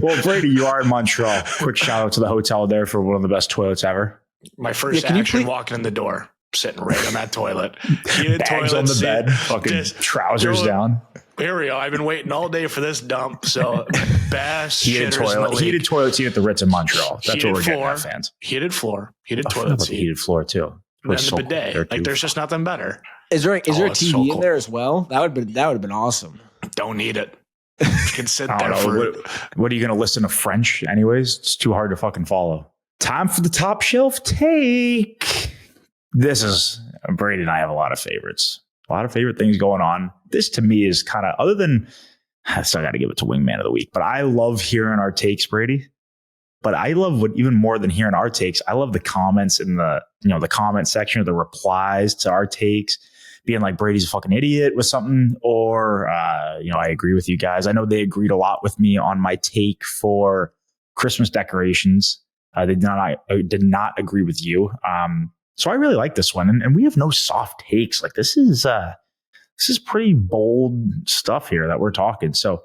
Well, Brady, you are in Montreal. Quick shout out to the hotel there for one of the best toilets ever. My first action walking in the door, sitting right on that toilet. Bags on the bed, fucking trousers down. Here we go. I've been waiting all day for this dump. So best heated toilet seat at the Ritz in Montreal. That's what we're getting at, fans. Heated floor, heated toilet seat. Heated floor too. And then the bidet. Like there's just nothing better. Is there a TV in there as well? That would have been awesome. Don't need it. You can sit there. What are you going to listen to French anyways? It's too hard to fucking follow. Time for the top shelf take. This is Brady and I have a lot of favorites. A lot of favorite things going on. This to me is kind of, other than, I still got to give it to Wingman of the Week, but I love hearing our takes, Brady. But I love what even more than hearing our takes. I love the comments in the comment section or the replies to our takes, being like Brady's a fucking idiot with something, or I agree with you guys. I know they agreed a lot with me on my take for Christmas decorations. They did not agree with you. So I really like this one, and we have no soft takes. Like this is pretty bold stuff here that we're talking. So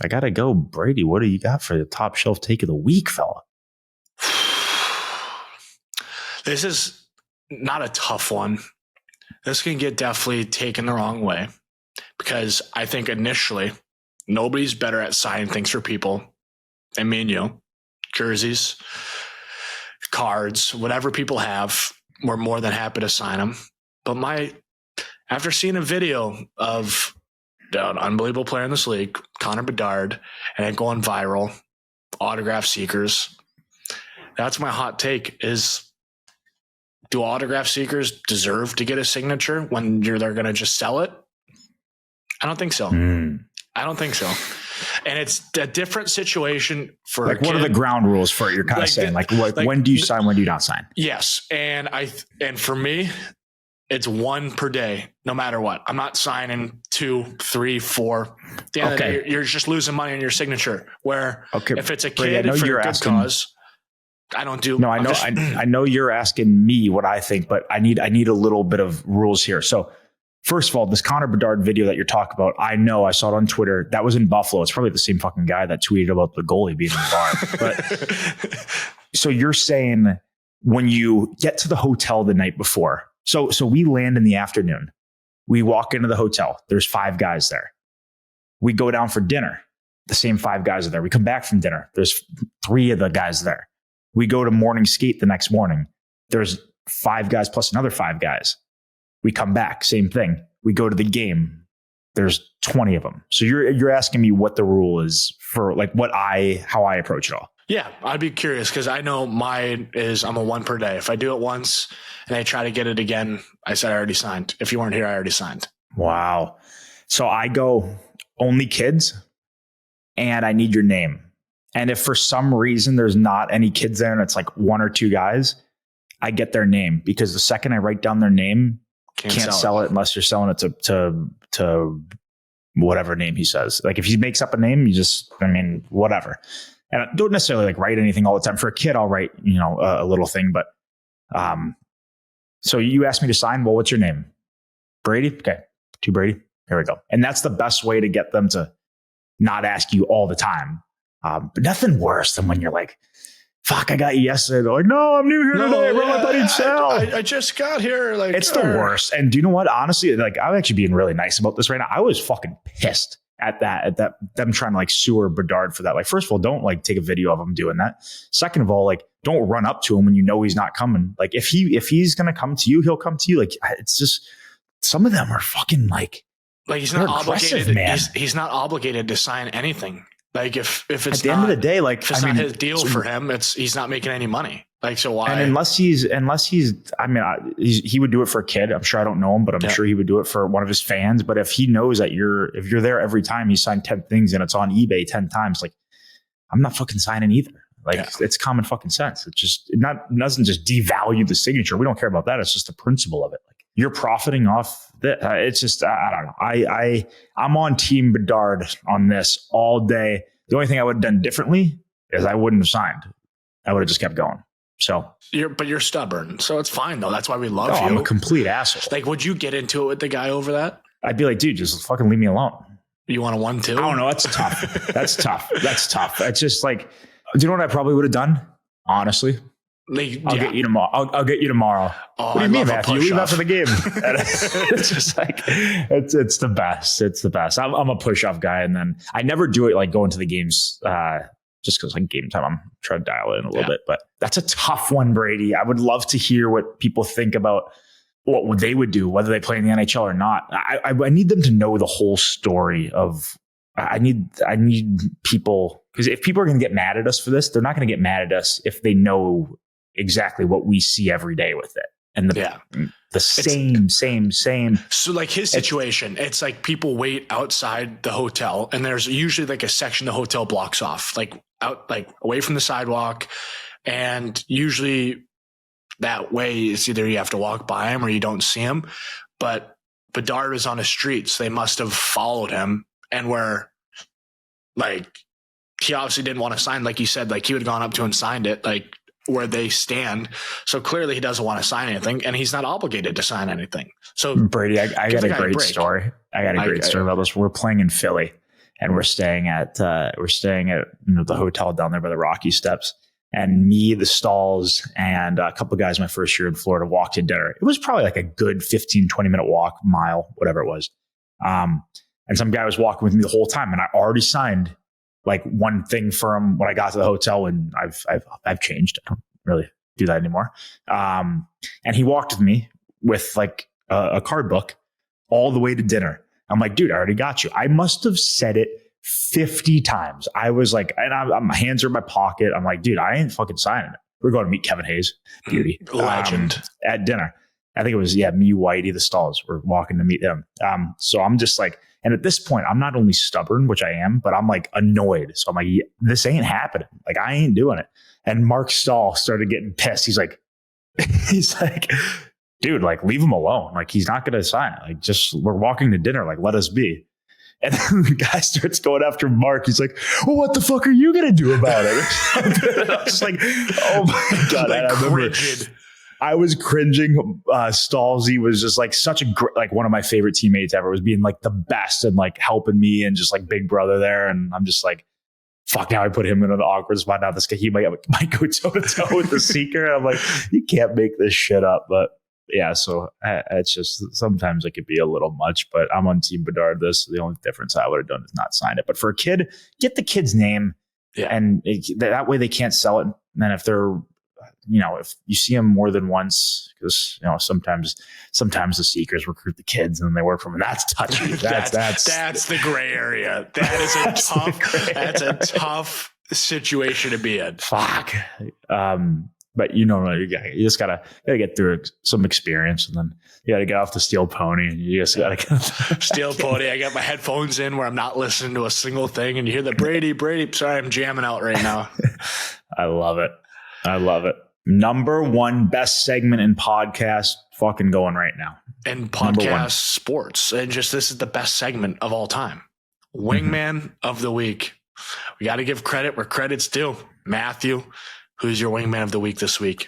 I gotta go, Brady. What do you got for the top shelf take of the week, fella? This is not a tough one. this can get definitely taken the wrong way, because I think initially nobody's better at signing things for people than me and you. Jerseys, cards, whatever people have, we're more than happy to sign them. But after seeing a video of an unbelievable player in this league, Connor Bedard, and it going viral, autograph seekers, that's my hot take is, do autograph seekers deserve to get a signature when they're going to just sell it? I don't think so. I don't think so. And it's a different situation for like, what are the ground rules for it? You're kind of saying when do you sign? When do you not sign? Yes. And for me, it's one per day, no matter what. I'm not signing 2, 3, 4. At the end of the day, you're just losing money on your signature. Where if it's a kid for a good cause, I don't do. No, I know you're asking me what I think, but I need a little bit of rules here. So first of all, this Connor Bedard video that you're talking about, I saw it on Twitter. That was in Buffalo. It's probably the same fucking guy that tweeted about the goalie being in the bar. But so you're saying when you get to the hotel the night before, so we land in the afternoon, we walk into the hotel. There's 5 guys there. We go down for dinner. The same 5 guys are there. We come back from dinner. There's 3 of the guys there. We go to morning skate the next morning. There's 5 guys plus another 5 guys. We come back, same thing. We go to the game. There's 20 of them. So you're asking me what the rule is for, like, how I approach it all. Yeah, I'd be curious, because I know mine is I'm a 1 per day. If I do it once and I try to get it again, I said I already signed. If you weren't here, I already signed. Wow. So I go only kids, and I need your name. And if for some reason there's not any kids there and it's like 1 or 2 guys, I get their name, because the second I write down their name, can't sell it unless you're selling it to whatever name he says. Like, if he makes up a name, whatever. And I don't necessarily like write anything all the time. For a kid, I'll write, a little thing. But so you asked me to sign. Well, what's your name? Brady? Okay. To Brady. Here we go. And that's the best way to get them to not ask you all the time. But nothing worse than when you're like, fuck, I got you yesterday. They're like, no, I'm new here today. Bro, I thought he'd sell. I just got here. Like, it's the worst. And do you know what? Honestly, like, I'm actually being really nice about this right now. I was fucking pissed at them trying to like sewer Bedard for that. Like, first of all, don't like take a video of him doing that. Second of all, like, don't run up to him when you know he's not coming. Like, if he's going to come to you, he'll come to you. Like, it's just, some of them are fucking like he's not obligated. Man. He's not obligated to sign anything. Like, if it's at the end of the day, like, if it's not his deal for him, he's not making any money. Like, so why? And unless he's, he would do it for a kid. I'm sure, I don't know him, but I'm sure he would do it for one of his fans. But if he knows that if you're there every time he signed 10 things and it's on eBay 10 times, like, I'm not fucking signing either. Like, it's common fucking sense. It just doesn't just devalue the signature. We don't care about that. It's just the principle of it. Like, you're profiting off that. It's just, I don't know. I'm on Team Bedard on this all day. The only thing I would have done differently is I wouldn't have signed. I would have just kept going. So you're stubborn. So it's fine though. That's why we love you. I'm a complete asshole. Like, would you get into it with the guy over that? I'd be like, dude, just fucking leave me alone. You want a 1, 2? I don't know. That's tough. That's tough. It's just like, do you know what I probably would have done? Honestly, I'll get you tomorrow. I'll get you tomorrow. Oh, what do you mean, Matthew? You leave after the game. It's just like, it's the best. It's the best. I'm a push off guy. And then I never do it like going to the games, just because like game time, I'm trying to dial in a little bit, but that's a tough one, Brady. I would love to hear what people think about what they would do, whether they play in the NHL or not. I need them to know the whole story of, I need people, because if people are going to get mad at us for this, they're not going to get mad at us if they know exactly what we see every day with it. And the same. So like his situation, it's like people wait outside the hotel and there's usually like a section the hotel blocks off, like out, like away from the sidewalk. And usually that way it's either you have to walk by him or you don't see him. But Bedard is on the streets. They must have followed him, and where like he obviously didn't want to sign, like you said, like he would have gone up to and signed it, like where they stand. So clearly he doesn't want to sign anything, and he's not obligated to sign anything. So Brady, I got a great story. I got a great story about this. We're playing in Philly, and we're staying at the hotel down there by the Rocky Steps. And me, the Stalls, and a couple of guys my first year in Florida walked to dinner. It was probably like a good 15, 20-minute walk, mile, whatever it was. And some guy was walking with me the whole time. And I already signed like one thing for him when I got to the hotel, and I've changed. I don't really do that anymore. And he walked with me with like a card book all the way to dinner. I'm like, dude, I already got you. I must have said it 50 times. I was like, and my hands are in my pocket. I'm like, dude, I ain't fucking signing it. We're going to meet Kevin Hayes, beauty, legend, at dinner. I think it was, me, Whitey, the Stalls. We're walking to meet him. So I'm just like, and at this point, I'm not only stubborn, which I am, but I'm like annoyed. So I'm like, this ain't happening. Like, I ain't doing it. And Mark Stahl started getting pissed. He's like, dude, like, leave him alone. Like, he's not going to sign it. Like, just, we're walking to dinner. Like, let us be. And then the guy starts going after Mark. He's like, well, what the fuck are you going to do about it? And I'm just like, oh my God. Like, I remember I was cringing. Stalsy was just like such a like one of my favorite teammates ever, was being like the best and like helping me and just like big brother there. And I'm just like, fuck, now I put him in an awkward spot. Now this guy, he might go toe to toe with the seeker. And I'm like, you can't make this shit up. But yeah, so it's just sometimes it could be a little much, but I'm on Team Bedard. The only difference I would have done is not sign it. But for a kid, get the kid's name, and that way they can't sell it. And then if they're, if you see them more than once, because sometimes the seekers recruit the kids and they work for them. That's touchy. That's the gray area. That is that's a tough situation to be in. Fuck. But you just gotta get through some experience, and then you gotta get off the steel pony, and you just gotta steel pony. I got my headphones in where I'm not listening to a single thing, and you hear the Brady. Sorry, I'm jamming out right now. I love it. Number one best segment in podcast fucking going right now. And podcast sports. And just, this is the best segment of all time. Wingman of the week. We got to give credit where credit's due. Matthew, who's your wingman of the week this week?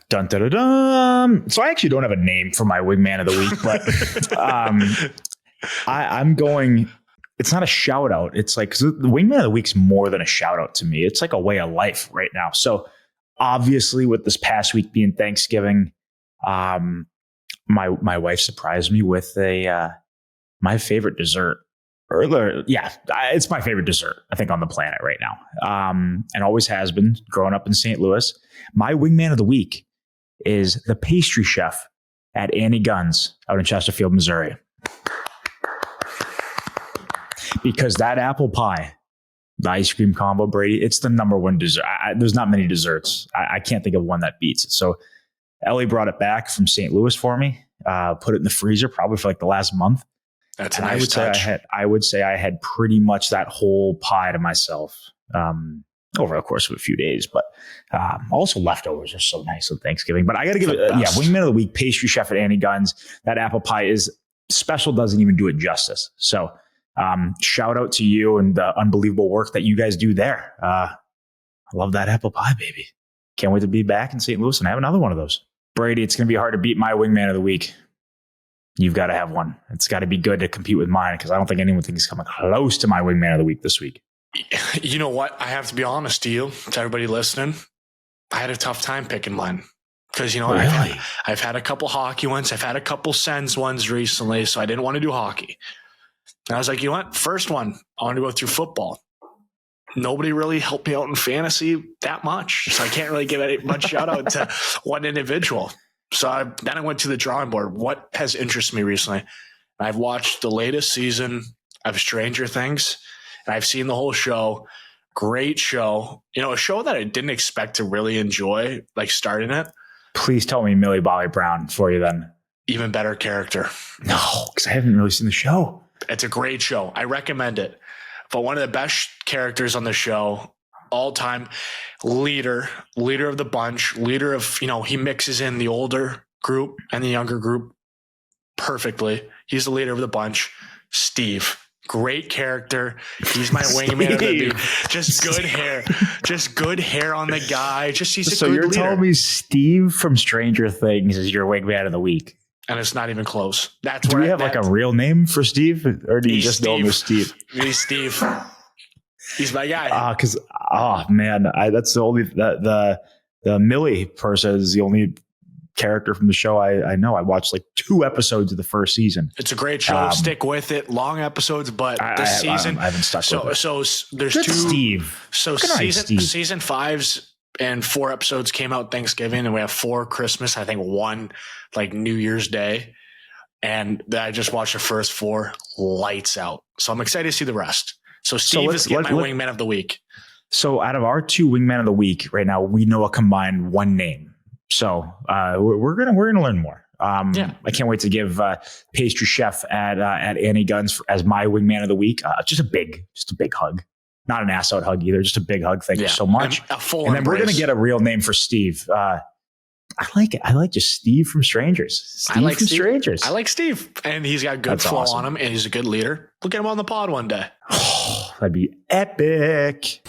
Dun, dun, dun, dun. So I actually don't have a name for my wingman of the week, but I'm going, it's not a shout out. It's like, 'cause the wingman of the week's more than a shout out to me. It's like a way of life right now. So obviously with this past week being Thanksgiving, my wife surprised me with my favorite dessert. It's my favorite dessert, I think, on the planet right now. And always has been growing up in St. Louis. My wingman of the week is the pastry chef at Annie Gunn's out in Chesterfield, Missouri. Because that apple pie, the ice cream combo, Brady, it's the number one dessert. There's not many desserts. I can't think of one that beats it. So Ellie brought it back from St. Louis for me, put it in the freezer probably for like the last month. That's a nice touch. I would say I had pretty much that whole pie to myself over the course of a few days. But also leftovers are so nice on Thanksgiving. But I got to give it, wingman of the week, pastry chef at Annie Gunn's. That apple pie is special, doesn't even do it justice. So shout out to you and the unbelievable work that you guys do there. I love that apple pie, baby. Can't wait to be back in St. Louis and have another one of those. Brady, it's going to be hard to beat my wingman of the week. You've got to have one. It's got to be good to compete with mine, because I don't think anyone thinks coming close to my wingman of the week this week. You know what? I have to be honest to you, to everybody listening. I had a tough time picking mine. Because, really? I've had a couple hockey ones. I've had a couple Sens ones recently, so I didn't want to do hockey. And I was like, you know what? First one, I want to go through football. Nobody really helped me out in fantasy that much. So I can't really give any much shout out to one individual. So then I went to the drawing board. What has interested me recently? I've watched the latest season of Stranger Things, and I've seen the whole show. Great show. A show that I didn't expect to really enjoy, like starting it. Please tell me Millie Bobby Brown for you then. Even better character. No, because I haven't really seen the show. It's a great show. I recommend it. But one of the best characters on the show, all time, leader of the bunch, leader of, he mixes in the older group and the younger group perfectly. He's the leader of the bunch. Steve, great character. He's my wingman of the week. Just good hair. Just good hair on the guy. He's a so good you're leader. Telling me Steve from Stranger Things is your wingman of the week? And it's not even close. Do we have like a real name for Steve, or do you just know him as Steve? He's Steve. He's my guy. Because man, that's the only the Millie person is the only character from the show I know. I watched like 2 episodes of the first season. It's a great show. Stick with it. Long episodes, but this season I haven't stuck with it. So there's Good 2. Steve. So season 5's and 4 episodes came out Thanksgiving, and we have 4 Christmas. I think 1 like New Year's Day, and I just watched the first 4. Lights out. So I'm excited to see the rest. So Steve is my Wingman of the week. So out of our 2 Wingman of the week right now, we know a combined 1 name. So we're gonna learn more. I can't wait to give pastry chef at Annie Guns as my Wingman of the week. Just a big hug, not an ass out hug either. Just a big hug. Thank you so much. And then we're gonna get a real name for Steve. I like it. I like just Steve from Strangers. Strangers. I like Steve, and he's got good flow on him, and he's a good leader. We'll get him on the pod one day. That'd be epic.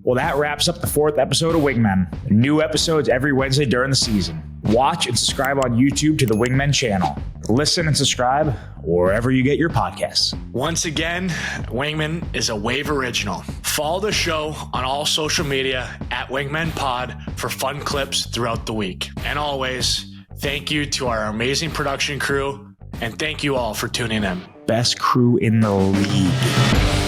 Well, that wraps up the 4th episode of Wingmen. New episodes every Wednesday during the season. Watch and subscribe on YouTube to the Wingmen channel. Listen and subscribe wherever you get your podcasts. Once again, Wingman is a Wave original. Follow the show on all social media at Wingmen Pod for fun clips throughout the week. And always, thank you to our amazing production crew, and thank you all for tuning in. Best crew in the league.